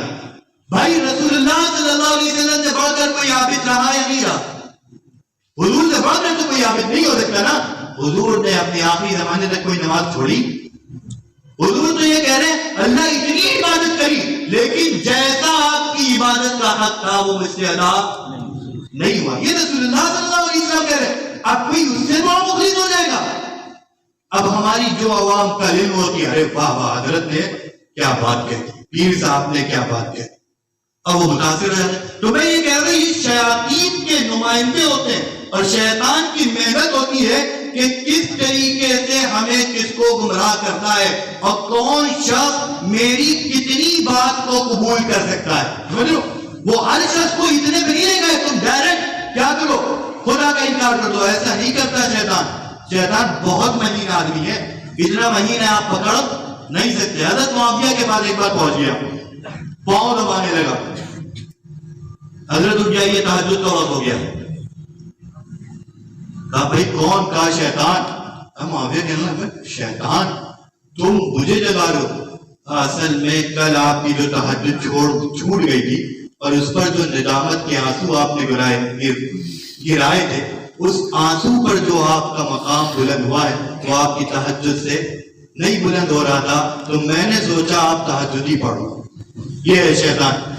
بھائی رسول اللہ صلی اللہ علیہ وسلم سے بڑھ کر کوئی عابد رہا یا نہیں رہا؟ حضور سے بڑھ کر تو کوئی عابد نہیں ہو سکتا نا. حضور نے اپنے آخری زمانے تک کوئی نماز چھوڑی؟ حضور تو یہ کہہ رہے ہیں اللہ اتنی عبادت کری لیکن جیسا آپ کی عبادت کا حق تھا وہ مجھ سے ادا نہیں ہوا. یہ رسول اللہ صلی اللہ علیہ وسلم کہہ رہے ہیں. اب کوئی اس سے بڑا مخلص ہو جائے گا؟ اب ہماری جو عوام کا علم ہوتی ہے، ارے واہ واہ حضرت نے کیا بات کہی، پیر صاحب نے کیا بات کہی، اب وہ متاثر ہو جاتے. تو میں یہ کہہ رہا ہوں یہ شیاطین کے نمائندے ہوتے ہیں اور شیطان کی محنت ہوتی ہے کہ کس طریقے سے ہمیں کس کو گمراہ کرنا ہے اور کون شخص میری کتنی بات کو قبول کر سکتا ہے. سمجھو وہ ہر شخص کو اتنے پہ نہیں لے گا تم ڈائریکٹ کیا کرو خدا کا انکار کر دو، ایسا نہیں کرتا شیطان. شیطان بہت مہین آدمی ہے، اتنا مہین ہے آپ پکڑ نہیں سکتے. حضرت معاویہ کے بعد ایک بار پہنچ گیا، پاؤں دبانے لگا، حضرت اٹھ جائیے تہجد کا وقت ہو گیا. کہا بھائی کون؟ کہا شیطان. معاویہ کہنے لگا شیطان تم مجھے جگا رہے ہو؟ اصل میں کل آپ کی جو تہجد چھوٹ گئی تھی اور اس پر جو ندامت کے آنسو آپ نے گرائے تھے، اس آنسو پر جو آپ کا مقام بلند ہوا ہے وہ آپ کی تہجد سے نہیں بلند ہو رہا تھا، تو میں نے سوچا آپ تہجد ہی پڑھو. یہ ہے شیطان،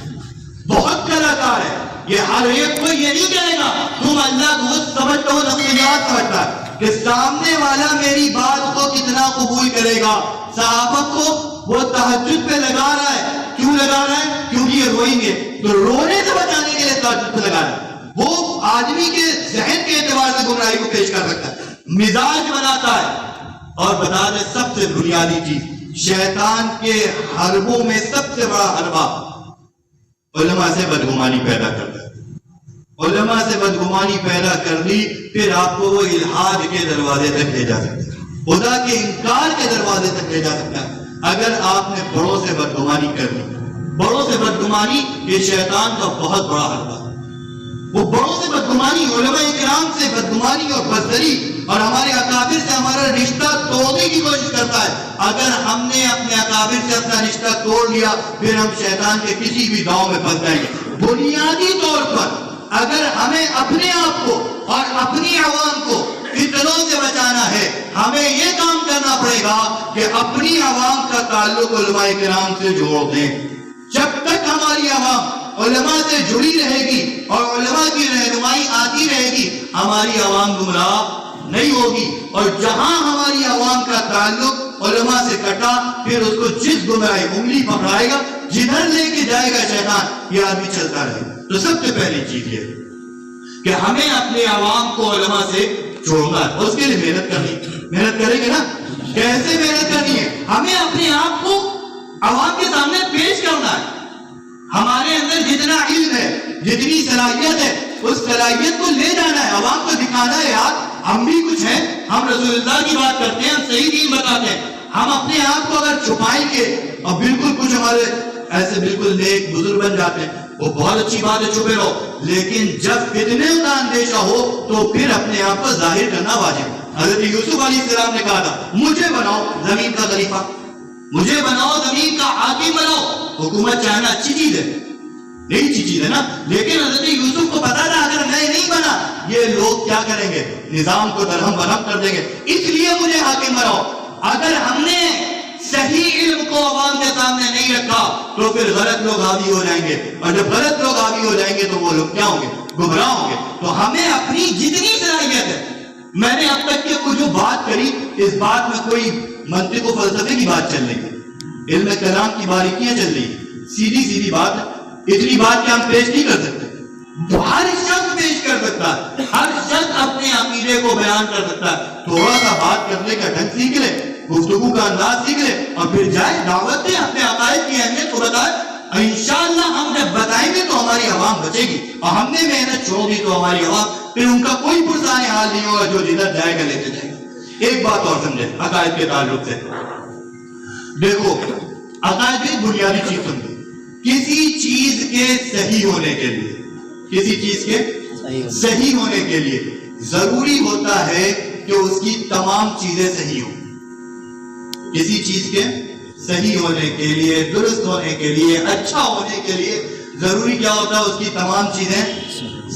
بہت کلاکار ہے. یہ ہر ایک کو یہ نہیں کہے گا تم اللہ کو سمجھتے ہو نفسیات سمجھتا ہے کہ سامنے والا میری بات کو کتنا قبول کرے گا. صحابہ کو وہ تہجد پہ لگا رہا ہے. کیوں لگا رہا ہے؟ کیونکہ یہ روئیں گے تو رونے سے بچانے کے لیے تہجد پہ لگا رہا ہے. وہ آدمی کے ذہن کے اعتبار سے گمراہی کو پیش کر سکتا ہے, مزاج بناتا ہے. اور بتا دیں سب سے بنیادی چیز, شیطان کے حربوں میں سب سے بڑا حربہ علماء سے بدگمانی پیدا کرتا ہے. علماء سے بدگمانی پیدا کر لی, پھر آپ کو وہ الحاد کے دروازے تک لے جا سکتا ہے, خدا کے انکار کے دروازے تک لے جا سکتا ہے. اگر آپ نے بڑوں سے بدگمانی کر لی, بڑوں سے بدگمانی یہ شیطان کا بہت بڑا حربہ. وہ بڑوں سے بدگمانی, علماء کرام سے بدگمانی اور بدزری اور ہمارے اکابر سے ہمارا رشتہ توڑنے کی کوشش کرتا ہے. اگر ہم نے اپنے اکابر سے اپنا رشتہ توڑ لیا, پھر ہم شیطان کے کسی بھی داؤں میں پھنس جائیں گے. بنیادی طور پر اگر ہمیں اپنے آپ کو اور اپنی عوام کو فتنوں سے بچانا ہے, ہمیں یہ کام کرنا پڑے گا کہ اپنی عوام کا تعلق علماء کرام سے جوڑ دیں. جب تک ہماری عوام علماء سے جڑی رہے گی اور علماء کی رہنمائی آتی رہے گی, ہماری عوام گمراہ نہیں ہوگی. اور جہاں ہماری عوام کا تعلق علماء سے کٹا, پھر اس کو جس گمراہی انگلی پکڑائے گا, جدھر لے کے جائے گا شیطان, یہ آدمی چلتا رہے گا. تو سب سے پہلی چیز یہ کہ ہمیں اپنے عوام کو علماء سے جوڑنا ہے. اس کے لیے محنت کرنی, محنت کریں گے نا. کیسے محنت کرنی ہے؟ ہمیں اپنے آپ کو عوام کے سامنے پیش کرنا ہے. ہمارے اندر جتنا علم ہے, جتنی صلاحیت ہے, اس صلاحیت کو لے جانا ہے, عوام کو دکھانا ہے یار ہم بھی کچھ ہیں, ہم رسول اللہ کی بات کرتے ہیں, ہم صحیح دین بتاتے ہیں. ہم اپنے آپ کو اگر چھپائیں گے اور بالکل کچھ ہمارے ایسے بالکل نیک بزرگ بن جاتے ہیں, وہ بہت اچھی بات ہے, چھپے رہو, لیکن جب فتنے کا اندیشہ ہو تو پھر اپنے آپ کو ظاہر کرنا واجب. حضرت یوسف علیہ السلام نے کہا تھا مجھے بناؤ زمین کا خلیفہ, مجھے بناؤ زمین کا حاکم بناؤ. حکومت چاہنا اچھی چیز ہے, نہیں اچھی چیز ہے نا, لیکن حضرت یوسف کو پتا تھا اگر میں نہیں بنا یہ لوگ کیا کریں گے, نظام کو درہم برہم کر دیں گے, اس لیے مجھے حاکم بناؤ. اگر ہم نے صحیح علم کو عوام کے سامنے نہیں رکھا تو پھر غلط لوگ حاوی ہو جائیں گے, اور جب غلط لوگ حاوی ہو جائیں گے تو وہ لوگ کیا ہوں گے, گمراہ ہوں گے. تو ہمیں اپنی جتنی صلاحیت ہے, میں نے اب تک کی جو بات کری, اس بات میں کوئی منطق و فلسفے کی بات چل رہی ہے, علم کلام کی باریکیاں چل رہی, سیدھی سیدھی بات ہے. اتنی بات کہ ہم پیش نہیں کر سکتے. ہر شخص پیش کر سکتا ہے, ہر شخص اپنے عقیدے کو بیان کر سکتا ہے. تھوڑا سا بات کرنے کا ڈھنگ سیکھ لے, گفتگو کا انداز سیکھ لے, اور پھر جائے دعوت دے, اپنے عقائد کی اہمیت کو بتائے. انشاءاللہ ہم جب بتائیں گے تو ہماری عوام بچے گی, اور ہم نے محنت چھوڑ دی تو ہماری عوام پھر ان کا کوئی پرسان حال نہیں ہوگا, جو جدھر جائے گا لیتے جائے گا. ایک بات اور سمجھے عقائد کے تعلق سے. دیکھو عقائد کی بنیادی چیز سمجھو, کسی چیز کے صحیح ہونے کے لیے, کسی چیز کے صحیح ہونے کے لیے ضروری ہوتا ہے کہ اس کی تمام چیزیں صحیح ہوں. کسی چیز کے صحیح ہونے کے لیے, درست ہونے کے لیے, اچھا ہونے کے لیے ضروری کیا ہوتا ہے, اس کی تمام چیزیں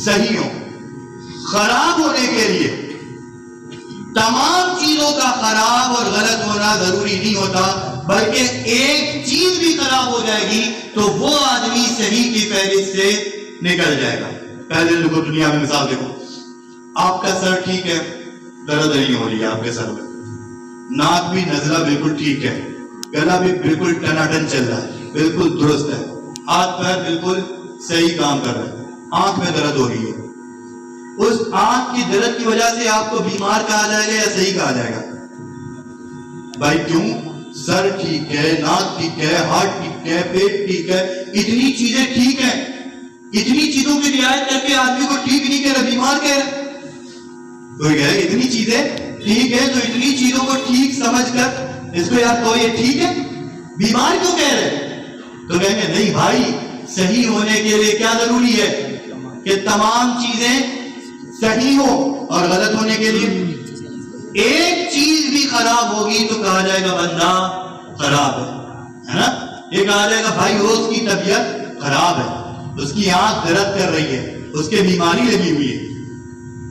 صحیح ہوں. خراب ہونے کے لیے تمام چیزوں کا خراب اور غلط ہونا ضروری نہیں ہوتا, بلکہ ایک چیز بھی خراب ہو جائے گی تو وہ آدمی صحیح کی فہرست سے نکل جائے گا. پہلے لوگوں دنیا میں مثال دیکھو, آپ کا سر ٹھیک ہے, درد نہیں ہو رہی ہے آپ کے سر میں, ناک بھی نزلہ بالکل ٹھیک ہے, گلا بھی بالکل ٹناٹن چل رہا ہے, بالکل درست ہے, ہاتھ پیر بالکل صحیح کام کر رہے ہیں, آنکھ میں درد ہو رہی ہے. اس آنکھ کی درد کی وجہ سے آپ کو بیمار کہا جائے گا یا صحیح کہا جائے گا؟ بھائی کیوں؟ سر ٹھیک ہے, ناک ٹھیک ہے, ہارٹ ٹھیک ہے, پیٹ ٹھیک ہے, اتنی چیزیں ٹھیک ہیں, اتنی چیزوں کی رعایت کر کے آدمی کو ٹھیک نہیں کہہ رہا, بیمار کہہ رہا. کوئی کہہ رہا اتنی چیزیں ٹھیک ہے, تو اتنی چیزوں کو ٹھیک سمجھ کر اس کو یار تو یہ ٹھیک ہے, بیمار کیوں کہہ رہے؟ تو کہیں گے نہیں بھائی, صحیح ہونے کے لیے کیا ضروری ہے کہ تمام چیزیں صحیح ہو, اور غلط ہونے کے لیے ایک چیز بھی خراب ہوگی تو کہا جائے گا بندہ خراب ہے نا. یہ کہا جائے گا بھائی وہ اس کی طبیعت خراب ہے, اس کی آنکھ درد کر رہی ہے, اس کے بیماری لگی ہوئی ہے.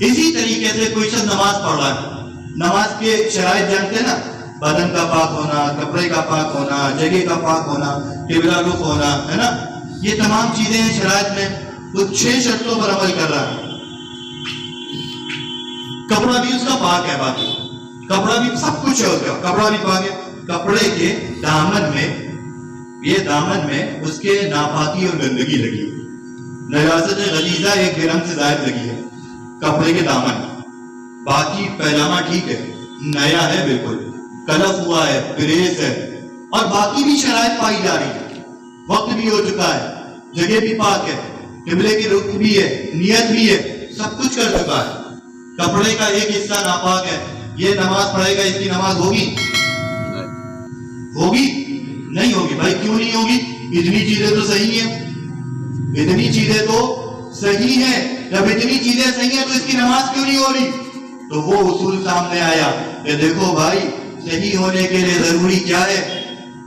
اسی طریقے سے کوئی شخص نماز پڑھ رہا ہے, نماز کے شرائط جانتے ہیں نا, بدن کا پاک ہونا, کپڑے کا پاک ہونا, جگہ کا پاک ہونا, قبلہ رخ ہونا, ہے نا, یہ تمام چیزیں ہیں شرائط میں. وہ 6 شرطوں پر عمل کر رہا ہے. کپڑا بھی اس کا پاک ہے، باقی کپڑا بھی سب کچھ ہے اس کا، کپڑا بھی پاک ہے. کپڑے کے دامن میں، یہ دامن میں اس کے ناپاکی اور گندگی لگی ہے، نجاست غلیظہ 1 گرام سے زائد لگی ہے کپڑے کے دامن. باقی پہناوا ٹھیک ہے، نیا ہے، بالکل کلف ہوا ہے، پریس ہے، اور باقی بھی شرائط پائی جا رہی ہے. وقت بھی ہو چکا ہے، جگہ بھی پاک ہے، قبلے کی رخ بھی ہے، نیت بھی ہے، سب کچھ کر چکا ہے. کپڑے کا ایک حصہ ناپاک ہے، یہ نماز پڑھے گا، اس کی نماز ہوگی؟ ہوگی؟ نہیں ہوگی. بھائی کیوں نہیں ہوگی؟ اتنی چیزیں تو صحیح ہیں، اتنی چیزیں تو صحیح ہیں. جب اتنی چیزیں صحیح ہیں تو اس کی نماز کیوں نہیں ہو رہی؟ تو وہ اصول سامنے آیا کہ دیکھو بھائی، صحیح ہونے کے لیے ضروری کیا ہے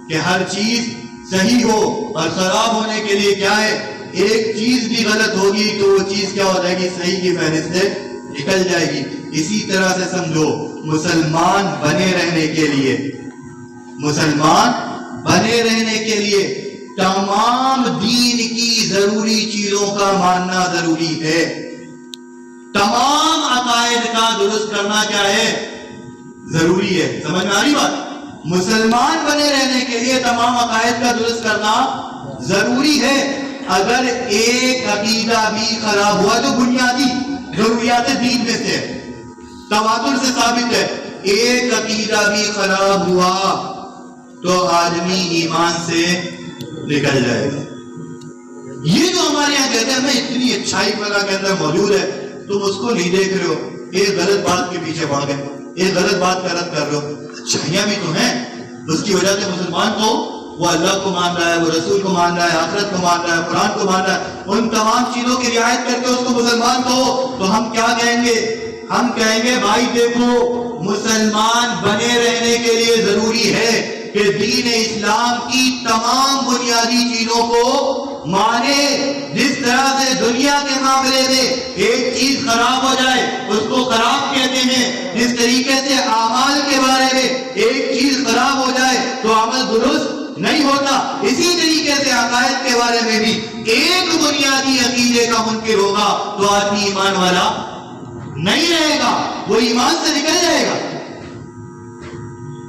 کہ ہر چیز صحیح ہو، اور خراب ہونے کے لیے کیا ہے، ایک چیز بھی غلط ہوگی تو وہ چیز کیا ہو جائے گی، صحیح کی فہرست سے نکل جائے گی. اسی طرح سے سمجھو، مسلمان بنے رہنے کے لیے، مسلمان بنے رہنے کے لیے تمام دین کی ضروری چیزوں کا ماننا ضروری ہے. تمام عقائد کا درست کرنا کیا ہے، ضروری ہے. سمجھ میں آ رہی بات؟ مسلمان بنے رہنے کے لیے تمام عقائد کا درست کرنا ضروری ہے. اگر ایک عقیدہ بھی خراب ہوا جو بنیادی ضروریات دین میں سے تواتر سے ثابت ہے، ایک عقیدہ بھی خراب ہوا تو آدمی ایمان سے نکل جائے گا. یہ جو ہمارے یہاں کہتے ہیں ہمیں اتنی اچھائی فلاں کے اندر موجود ہے، تم اس کو نہیں دیکھ رہے ہو، ایک غلط بات کے پیچھے پڑ گئے، ایک غلط بات کا رد کر رہے ہو. اچھائیاں بھی تو ہیں، اس کی وجہ سے مسلمان تو وہ اللہ کو مان رہا ہے، وہ رسول کو مان رہا ہے، آخرت کو مان رہا ہے، قرآن کو مان رہا ہے. ان تمام چیزوں کی رعایت کر کے اس کو مسلمان کہو تو ہم کیا کہیں گے؟ ہم کہیں گے بھائی دیکھو، مسلمان بنے رہنے کے لیے ضروری ہے کہ دین اسلام کی تمام بنیادی چیزوں کو مانے. جس طرح سے دنیا کے معاملے میں ایک چیز خراب ہو جائے اس کو خراب کہتے ہیں، جس طریقے سے اعمال کے بارے میں ایک چیز خراب ہو جائے تو عمل درست نہیں ہوتا، اسی طریقے سے عقائد کے بارے میں بھی ایک بنیادی عقیدے کا منکر ہوگا تو آدمی ایمان والا نہیں رہے گا، وہ ایمان سے نکل جائے گا.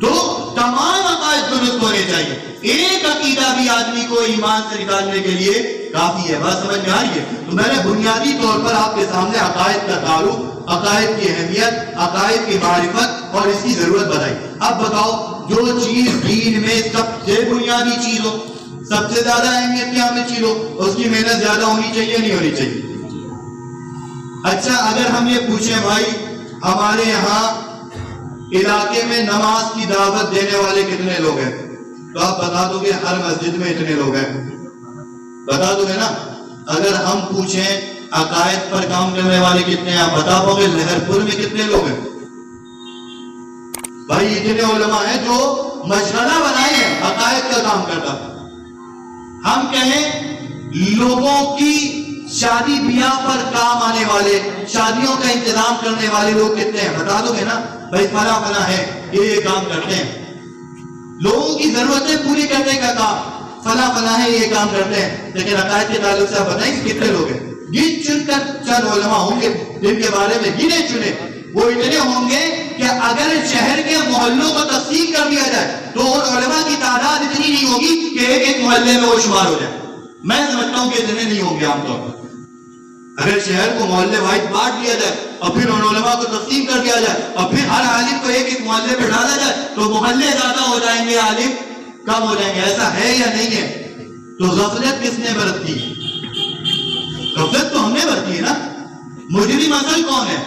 تو تمام عقائد درست ہونے چاہیے. ایک عقیدہ بھی آدمی کو ایمان سے نکالنے کے لیے کافی ہے. بات سمجھ میں آ رہی ہے؟ تو میں نے بنیادی طور پر آپ کے سامنے عقائد کا تعلق، عقائد کی اہمیت، عقائد کی معرفت اور اس کی ضرورت بتائی. اب بتاؤ، جو چیز دین میں سب سے بنیادی چیز ہو، سب سے زیادہ اہمیت کی حامل چیز ہو، اس کی محنت زیادہ ہونی چاہیے نہیں ہونی چاہیے؟ اچھا، اگر ہم یہ پوچھیں بھائی ہمارے یہاں علاقے میں نماز کی دعوت دینے والے کتنے لوگ ہیں، تو آپ بتا دو گے ہر مسجد میں اتنے لوگ ہیں، بتا دو گے نا. اگر ہم پوچھیں عقائد پر کام کرنے والے کتنے ہیں، آپ بتا پاؤ گے لہر پور میں کتنے لوگ ہیں؟ بھائی اتنے علماء ہیں جو مشغلہ بنائے ہیں عقائد کا کام کرتا. ہم کہیں لوگوں کی شادی بیاہ پر کام آنے والے، شادیوں کا انتظام کرنے والے لوگ کتنے ہیں، بتا دو گے نا؟ بھائی فلاں فلاں ہے، یہ کام کرتے ہیں، لوگوں کی ضرورتیں پوری کرنے کا کام فلاں فلاں ہے، یہ کام کرتے ہیں. لیکن عقائد کے تعلق سے آپ بتائیں کہ کتنے لوگ ہیں؟ گن چن کر چند علماء ہوں گے جن کے بارے میں گنے چنے وہ اتنے ہوں گے کہ اگر شہر کے محلوں کو تقسیم کر دیا جائے تو ان علماء کی تعداد اتنی نہیں ہوگی کہ ایک ایک محلے میں وہ شمار ہو جائے. میں سمجھتا ہوں کہ اتنے نہیں ہوں گے عام طور پر. اگر شہر کو محلے وائز بانٹ دیا جائے اور پھر ان علماء کو تقسیم کر دیا جائے اور پھر ہر عالم کو ایک ایک محلے پہ ڈالا جائے تو محلے زیادہ ہو جائیں گے، عالم کم ہو جائیں گے. ایسا ہے یا نہیں ہے؟ تو غفلت کس نے برتی؟ غفلت تو ہم نے برتی ہے نا. مجرم اصل کون ہے؟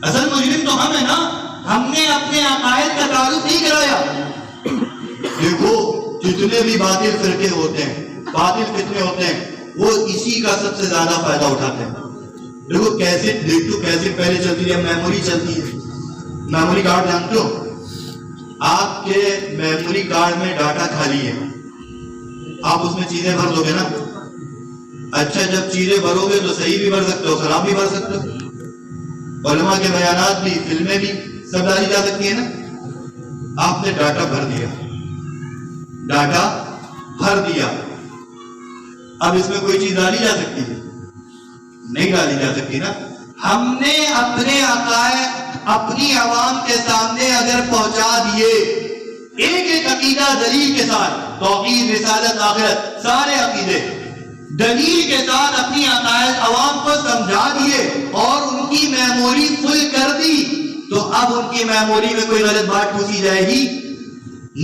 اصل مجرم تو ہم ہے نا. ہم نے اپنے عقائد کا تعارف نہیں کرایا. دیکھو جتنے بھی باطل فرقے ہوتے ہیں، باطل فتنے ہوتے ہیں، وہ اسی کا سب سے زیادہ فائدہ اٹھاتے ہیں. دیکھو کیسٹ، دیکھ تو کیسٹ پہلے چلتی ہے، میموری چلتی ہے. میموری کارڈ جانتے ہو؟ آپ کے میموری کارڈ میں ڈاٹا خالی ہے، آپ اس میں چیزیں بھر دو گے نا. اچھا جب چیزیں بھرو گے تو صحیح بھی بھر سکتے ہو، خراب بھی بھر سکتے ہو. علماء کے بیانات بھی، فلمیں بھی سب ڈالی جا سکتی ہے نا. آپ نے ڈاٹا بھر دیا، ڈاٹا بھر دیا، اب اس میں کوئی چیز ڈالی جا سکتی ہے؟ نہیں ڈالی جا سکتی نا. ہم نے اپنے عقائد اپنی عوام کے سامنے اگر پہنچا دیے ایک ایک عقیدہ دلیل کے ساتھ, توحید, رسالت, آخرت, سارے عقیدے دلیل کے ساتھ اپنی عقائد عوام کو سمجھا دیے اور ان کی میموری فل کر دی, تو اب ان کی میموری میں کوئی غلط بات پوچھی جائے گی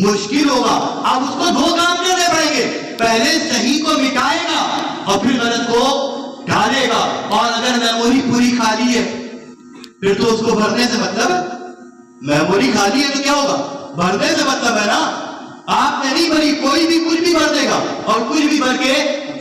مشکل ہوگا. اب اس کو دو کام کرنے پڑیں گے, پہلے صحیح کو مٹائے گا اور پھر غلط کو ڈالے گا. اور اگر میموری پوری خالی ہے پھر تو اس کو بھرنے سے مطلب ہے, میموری خالی ہے تو کیا ہوگا, بھرنے سے مطلب ہے نا. آپ نے نہیں بھری, کوئی بھی کچھ بھی بھر دے گا اور کچھ بھی بھر کے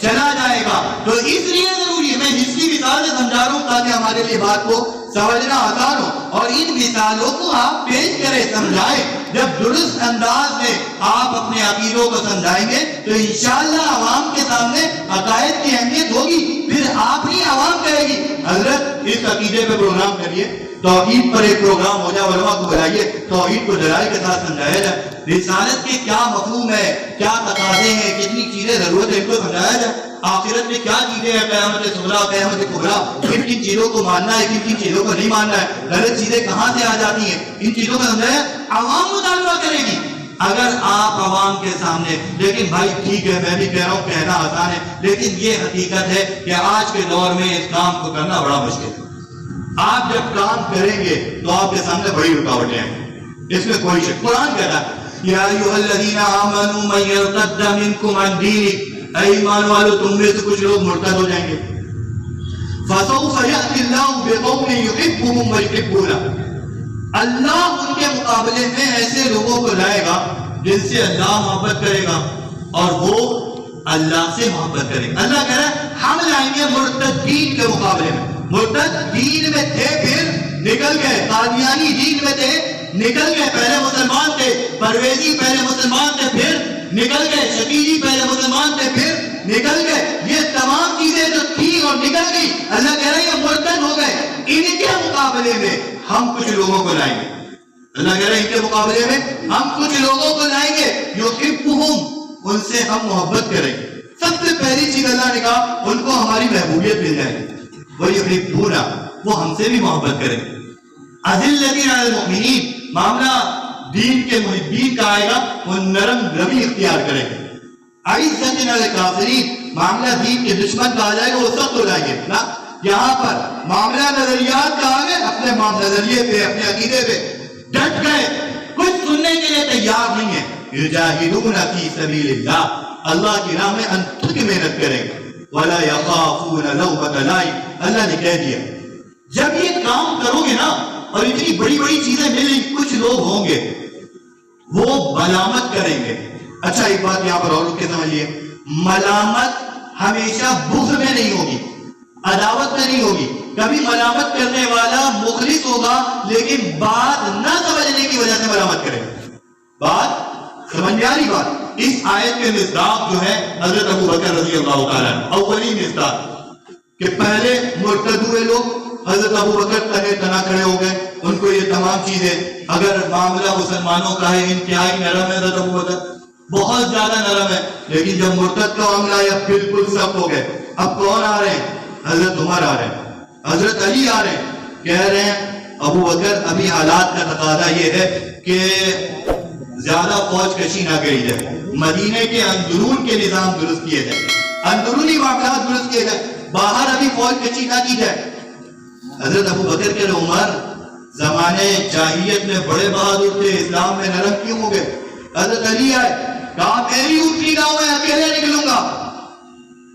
چلا جائے گا. تو اس لیے ضروری ہے, میں جس کی مثال سے سمجھا رہا ہوں تاکہ ہمارے لیے بات کو سمجھنا آسان ہو, اور ان مثالوں کو آپ پیش کریں, سمجھائیں. جب درست انداز میں آپ اپنے عقیدوں کو سمجھائیں گے تو انشاءاللہ عوام کے سامنے عقائد کی اہمیت ہوگی, پھر آپ ہی عوام کہے گی حضرت اس عقیدے پہ پروگرام کریے, توحید پر ایک پروگرام ہو جائے, علماء کو بلائیے, توحید کو دلائل کے ساتھ سمجھایا جائے, رسالت کے کیا مفہوم ہے, کیا تقاضے ہیں, کتنی چیزیں ضرورت ہے, ان کو سمجھایا جائے. آخرت میں کیا چیزیں ہیں, قیامت صغریٰ, قیامت کبریٰ, کن کن چیزوں کو ماننا ہے, کن کن چیزوں کو نہیں ماننا ہے, غلط چیزیں کہاں سے آ جاتی ہیں, ان چیزوں کو سمجھایا. عوام مطالبہ کرے گی اگر آپ عوام کے سامنے. لیکن بھائی ٹھیک ہے, میں بھی کہہ رہا ہوں کہنا آسان ہے, لیکن یہ حقیقت ہے کہ آج کے دور میں اس کام کو کرنا بڑا مشکل ہے. آپ جب کام کریں گے تو آپ کے سامنے بڑی رکاوٹیں ہیں, اس میں کوئی شک. قرآن کہتا ہے یا ایھا الذین آمنوا من یرتد منکم عن دینہ, اے ایمان والو تم میں سے کچھ لوگ مرتد ہو جائیں گے. فسوف یأتی اللہ بقوم یحبهم ویحبونہ, اللہ ان کے مقابلے میں ایسے لوگوں کو لائے گا جن سے اللہ محبت کرے گا اور وہ اللہ سے محبت کرے گا. اللہ کہہ رہا ہے ہم لائیں گے مرتدین کے مقابلے میں. مرتد دین میں تھے پھر نکل گئے, قادیانی دین میں تھے نکل گئے, پہلے مسلمان تھے, پرویزی پہلے مسلمان تھے پھر نکل گئے, شکیلی پہلے مسلمان تھے پھر نکل گئے. یہ تمام چیزیں جو تھی اور نکل گئی, اللہ کہہ رہا ہے یہ مرتد ہو گئے. ان کے مقابلے میں ہم کچھ لوگوں کو لائیں گے. اللہ کہہ رہا ہے ان کے مقابلے میں ہم کچھ لوگوں کو لائیں گے یحبہم, ان سے ہم محبت کریں گے. سب سے پہلی چیز اللہ نے کہا ان کو ہماری محبوبیت مل جائے گی, وَيُحِبُّونَ, وہ ہم سے بھی محبت کریں گے. أَذِلَّةٍ عَلَى الْمُؤْمِنِينَ, معاملہ دین کے محبین کا آئے گا, وہ نرم روی اختیار کریں گے. عِزَّةٍ عَلَى الْكَافِرِينَ, معاملہ دین کے دشمن کا آ جائے گا, وہ سخت ہو جائیں گے نا. یہاں پر معاملہ نظریات کا آ گئے, اپنے نظریے پہ اپنے عقیدے پہ ڈٹ گئے, کچھ سننے کے لیے تیار نہیں ہے. یجاہدون فی سبیل اللہ, اللہ کی راہ میں انتھک محنت کریں گے. ولا یخافون لومۃ لائم, اللہ نے کہہ دیا جب یہ کام کرو گے نا اور اتنی بڑی بڑی چیزیں ملیں, کچھ لوگ ہوں گے وہ ملامت کریں گے. اچھا ایک بات یہاں پر اور رک کے سمجھیے, ملامت ہمیشہ بغض میں نہیں ہوگی, عداوت میں نہیں ہوگی. کبھی ملامت کرنے والا مخلص ہوگا لیکن بات نہ سمجھنے کی وجہ سے ملامت کرے گا. بات سمجھنے والی بات. اس آیت کے مصداق جو ہے حضرت ابو بکر رضی اللہ تعالیٰ عنہ, اولین مصداق کہ پہلے مرتد ہوئے لوگ, حضرت ابو بکر تنے تنا کھڑے ہو گئے. ان کو یہ تمام چیزیں, اگر معاملہ مسلمانوں کا ہے انتہائی نرم ہے, حضرت ابو بکر بہت زیادہ نرم ہے, لیکن جب مرتد کا معاملہ آیا بالکل سخت ہو گئے. اب کون آ رہے ہیں, حضرت عمر آ رہے ہیں, حضرت علی آ رہے ہیں, کہہ رہے ہیں ابو بکر ابھی حالات کا تقاضا یہ ہے کہ زیادہ فوج کشی نہ کری جائے, مدینے کے اندرون کے نظام درست کیے جائے, اندرونی معاملات درست کیے جائے, باہر ابھی فوج کشی نہ کی جائے. حضرت ابو بکر کے عمر زمانے جاہلیت میں بڑے بہادر تھے, اسلام میں نرم کیوں ہو گئے. حضرت علی آئے, کہا میری اٹھنی نہ ہو, میں اکیلے نکلوں گا.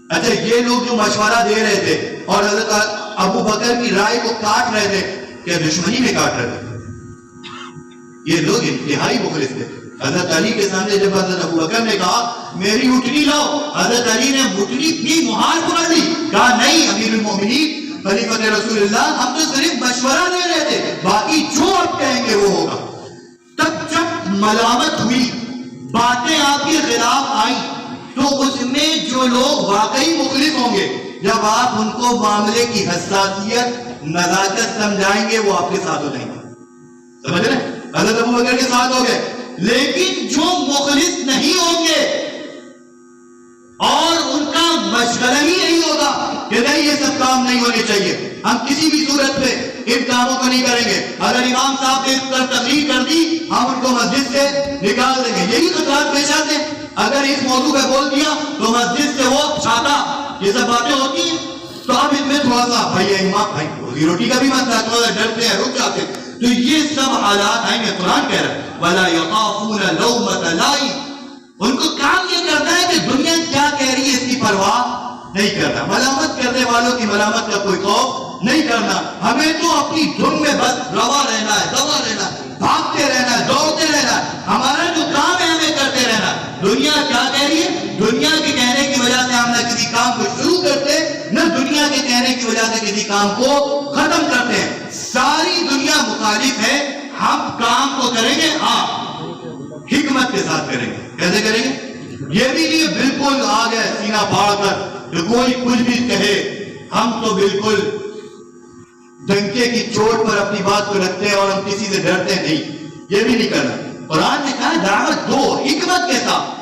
اچھا یہ لوگ جو مشورہ دے رہے تھے اور حضرت ابو بکر کی رائے کو کاٹ رہے تھے, کیا دشمنی میں کاٹ رہے تھے؟ یہ لوگ انتہائی مخلص تھے. حضرت علی کے سامنے جب حضرت ابو بکر نے کہا میری اٹھنی لاؤ, حضرت علی نے اٹھنی بھی مہار پکڑ لی, کہا نہیں امیر المومنین خلیفۃ رسول اللہ, ہم تو صرف مشورہ دے رہے تھے, باقی جو آپ کہیں گے وہ ہوگا. تب جب ملامت ہوئی, باتیں آپ کے خلاف آئیں, تو اس میں جو لوگ واقعی مخلص ہوں گے, جب آپ ان کو معاملے کی حساسیت نزاکت سمجھائیں گے, وہ آپ کے ساتھ ہو جائیں گے. سمجھ رہے ہیں, حضرت ابو بکر کے ساتھ ہو گئے. لیکن جو مخلص نہیں ہوں گے اور ان کا مشغلہ ہی نہیں ہوگا, کہ نہیں یہ سب کام نہیں ہونے چاہیے، ہم کسی بھی صورت پہ ان کاموں کو نہیں کریں گے. اگر امام صاحب نے اس پر تقریر کر دی ہم ان کو مسجد سے نکال دیں گے. یہی خطرات پیش آتے ہیں. اگر اس موضوع پہ بول دیا تو مسجد سے وہ چھاتا، یہ سب باتیں ہوتی ہیں. تو اب ان میں تھوڑا سا بھائی امام بھائی روزی روٹی کا بھی مسئلہ، تھوڑا ڈرتے ہیں، رک جاتے ہیں. تو یہ سب حالات آئیں گے. قرآن کہہ رہا ہے وَلَا يَخَافُونَ لَوْمَةَ لَائِمٍ، ان کو کام یہ کرنا ہے کہ دنیا کیا کہہ رہی ہے اس کی پرواہ نہیں کرنا. ملامت کرنے والوں کی ملامت کا کوئی خوف نہیں کرنا. ہمیں تو اپنی دھن میں بس روا رہنا ہے، دوا رہنا ہے، بھاگتے رہنا ہے، دوڑتے رہنا ہے. ہمارا جو کام ہے ہمیں کرتے رہنا ہے. دنیا کیا کہہ رہی ہے، دنیا کے کہنے کی وجہ سے ہم نہ کسی کام کو شروع کرتے، نہ دنیا کے کہنے کی وجہ سے کسی کام کو ختم کرتے ہیں. ساری دنیا مخالف ہے، ہم کام کو کریں گے، ہاں حکمت کے ساتھ کریں گے. کیسے کریں گے؟ یہ بھی نہیں بالکل آ گئے سینہ پھاڑ کر کہ کوئی کچھ بھی کہے ہم تو بالکل ڈنکے کی چوٹ پر اپنی بات کو رکھتے ہیں اور ہم کسی سے ڈرتے نہیں. یہ بھی نہیں کرنا. قرآن نے کہا دعوت دو حکمت کے ساتھ.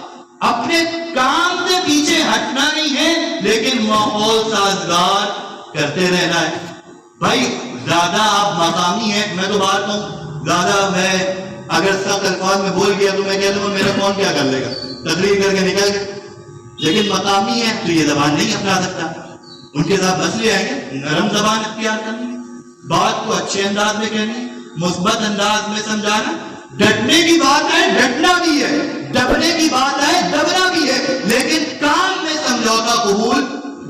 اپنے کام سے پیچھے ہٹنا نہیں ہے لیکن ماحول سازگار کرتے رہنا ہے. بھائی زیادہ آپ مقامی ہیں، میں تو بات ہوں زیادہ میں اگر سخت الفاظ میں بول گیا تو میں کہہ دوں میرا کون کیا کر لے گا، تقریر کر کے نکل گئے. لیکن مقامی ہے تو یہ زبان نہیں اپنا سکتا. ان کے ساتھ مسئلے آئیں گے، نرم زبان اختیار کرنی ہے، بات کو اچھے انداز میں کہنی ہے، مثبت انداز میں سمجھانا. ڈٹنے کی بات ہے ڈٹنا بھی ہے، دبنے کی بات ہے دبنا بھی ہے، لیکن کام میں سمجھوتا قبول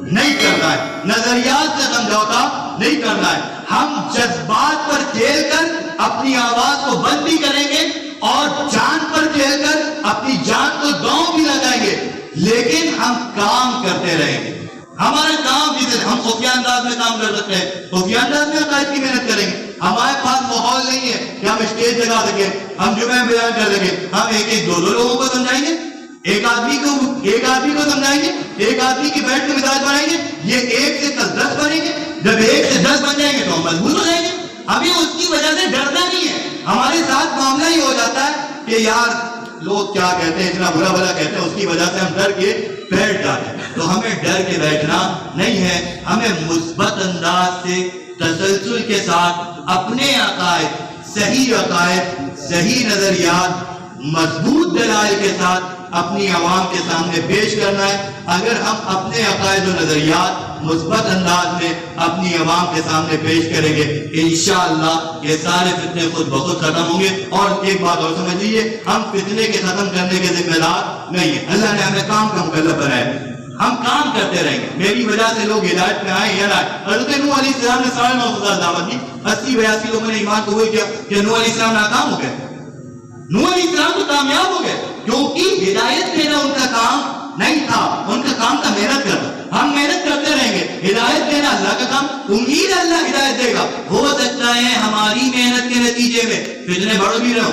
نہیں کرنا ہے، نظریات سے سمجھوتا نہیں کرنا ہے. ہم جذبات پر کھیل کر اپنی آواز کو بند بھی کریں گے اور جان پر کھیل کر اپنی جان کو داؤں بھی لگائیں گے، لیکن ہم کام کرتے رہیں گے. ہمارا کام جسے ہم خفیہ انداز میں کام کر سکتے ہیں، خفیہ انداز میں عقائد کی محنت کریں گے. ہمارے پاس ماحول نہیں ہے کہ ہم اسٹیج لگا سکیں، ہم جمعہ میں بیان کر سکیں. ہم ایک دو لوگوں کو سمجھائیں گے، ایک آدمی کو سمجھائیں گے، ایک آدمی کی بیٹھ کے مزاج بنائیں گے. یہ ایک سے کل 10 بنیں گے. جب 1 سے 10 بن جائیں گے تو ہم مضبوط ہو جائیں گے. ہمیں اس کی وجہ سے ڈرنا نہیں ہے. ہمارے ساتھ معاملہ ہی ہو جاتا ہے کہ یار لوگ کیا کہتے ہیں، اتنا برا بھلا کہتے ہیں، اس کی وجہ سے ہم ڈر کے بیٹھ جاتے ہیں. تو ہمیں ڈر کے بیٹھنا نہیں ہے. ہمیں مثبت انداز سے تسلسل کے ساتھ اپنے عقائد، صحیح نظریات، مضبوط دلائل کے ساتھ اپنی عوام کے سامنے پیش کرنا ہے. اگر ہم اپنے عقائد و نظریات مثبت انداز میں اپنی عوام کے سامنے پیش کریں گے انشاءاللہ یہ سارے فتنے خود بخود ختم ہوں گے. اور ایک بات اور سمجھ لیجیے، ہم فتنے کے ختم کرنے کے ذمہ دار نہیں ہیں. اللہ نے ہمیں کام کا مکلف بنایا ہے، ہم کام کرتے رہیں گے. میری وجہ سے لوگ ہدایت میں آئے یا نہ آئے. حضرت نوح علیہ السلام نے 9.5 سال دعوت دی، 80-82 لوگوں نے ایمان قبول کیا. کہ نوح علیہ السلام ناکام ہو گئے؟ نوح علیہ السلام تو کامیاب ہو گئے، کیونکہ ہدایت دینا ان کا کام نہیں تھا، ان کا کام تھا محنت کرنا. ہم محنت کرتے رہیں گے. ہدایت دینا اللہ کا کام، امید اللہ ہدایت دے گا. ہو سکتا ہے ہماری محنت کے نتیجے میں فتنے بڑھ بھی رہو،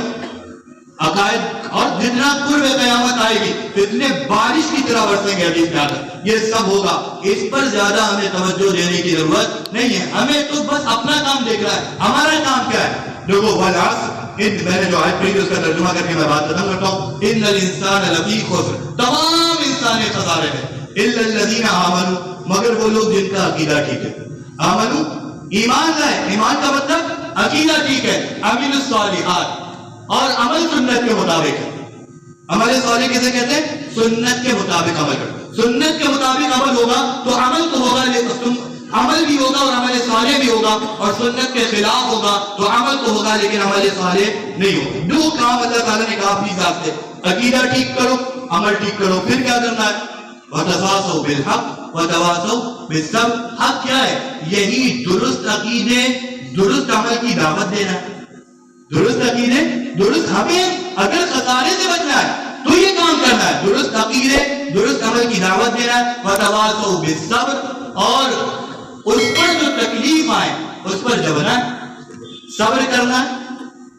عقائد اور جتنا قرب قیامت آئے گی فتنے بارش کی طرح برسیں گے. حدیث میں آتا ہے یہ سب ہوگا. اس پر زیادہ ہمیں توجہ دینے کی ضرورت نہیں ہے. ہمیں تو بس اپنا کام دیکھ رہا ہے. ہمارا کام کیا ہے؟ دیکھو والعصر، میں نے جو آیت پڑھی اس کا ترجمہ کر کے میں بات ختم کرتا ہوں. ان الانسان لفی خسر، تمام انسان خسارے میں، الا الذین آمنوا، مگر وہ لوگ جن کا عقیدہ ٹھیک ہے. آمنوا ایمان لائے، ایمان کا مطلب عقیدہ ٹھیک ہے. عملوا الصالحات، اور عمل سنت کے مطابق ہے. عمل صالح کسے کہتے ہیں؟ سنت کے مطابق عمل کرنا. سنت کے مطابق عمل ہوگا تو عمل تو ہوگا، عمل بھی ہوگا اور عمل صالح بھی ہوگا. اور سنت کے خلاف ہوگا تو عمل تو ہوگا لیکن عمل صالح نہیں ہوگا. دو کام اللہ تعالیٰ نے کہا اپنی ذات سے، عقیدہ ٹھیک کرو، عمل ٹھیک کرو. پھر کیا کرنا ہے؟ وَتَوَاصَوْا بِالْحَقِّ وَتَوَاصَوْا بِالصَّبْرِ. حق کیا ہے؟ یہی درست عقیدے، درست عمل کی دعوت دینا ہے. درست عقیدے، درست ہمیں اگر خسارے سے بچنا ہے تو یہ کام کرنا ہے. درست عقیدے، درست عمل کی دعوت دینا ہے. وَتَوَاصَوْا بِالصَّبْرِ، اور اس پر جو تکلیف آئے اس پر جبنا ہے، صبر کرنا ہے.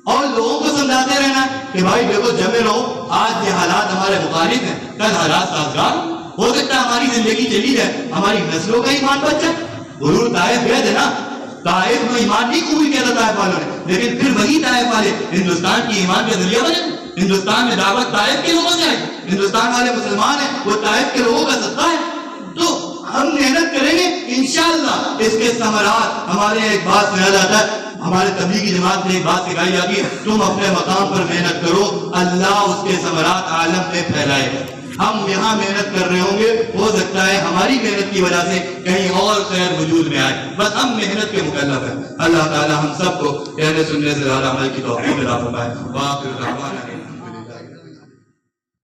اور لوگوں کو سمجھاتے رہنا ہے کہ بھائی دیکھو جمے رہو، آج یہ حالات ہمارے مخالف ہیں، کل حالات سازگار ہو سکتا ہے ہماری زندگی چلی جائے، ہماری نسلوں کا ایمان بچ جائے. غرور طائف گئے تھے نا، طائف میں ایمان نہیں قبول کیا تھا طائف والوں نے، لیکن پھر وہی طائف والے ہندوستان کی ایمان کا ذریعہ بنے. ہندوستان میں دعوت طائف کے لوگوں سے آئی. ہندوستان والے مسلمان ہیں، وہ طائف کے لوگوں کا صدقہ ہے. تو ہم محنت کریں گے اللہ اس کے ثمرات ہمارے ایک بات خیال آتا ہے، ہمارے تبلیغی جماعت میں ایک بات سکھائی جاتی ہے، تم اپنے مقام پر محنت کرو، اللہ اس کے ثمرات عالم میں پھیلائے گا۔ ہم یہاں محنت کر رہے ہوں گے، ہو سکتا ہے ہماری محنت کی وجہ سے کہیں اور خیر وجود میں آئے، بس ہم محنت کے مکلف ہیں۔ اللہ تعالی ہم سب کو کہنے سننے سے زیادہ عمل کی توفیق عطا فرمائے۔ وآخر دعوانا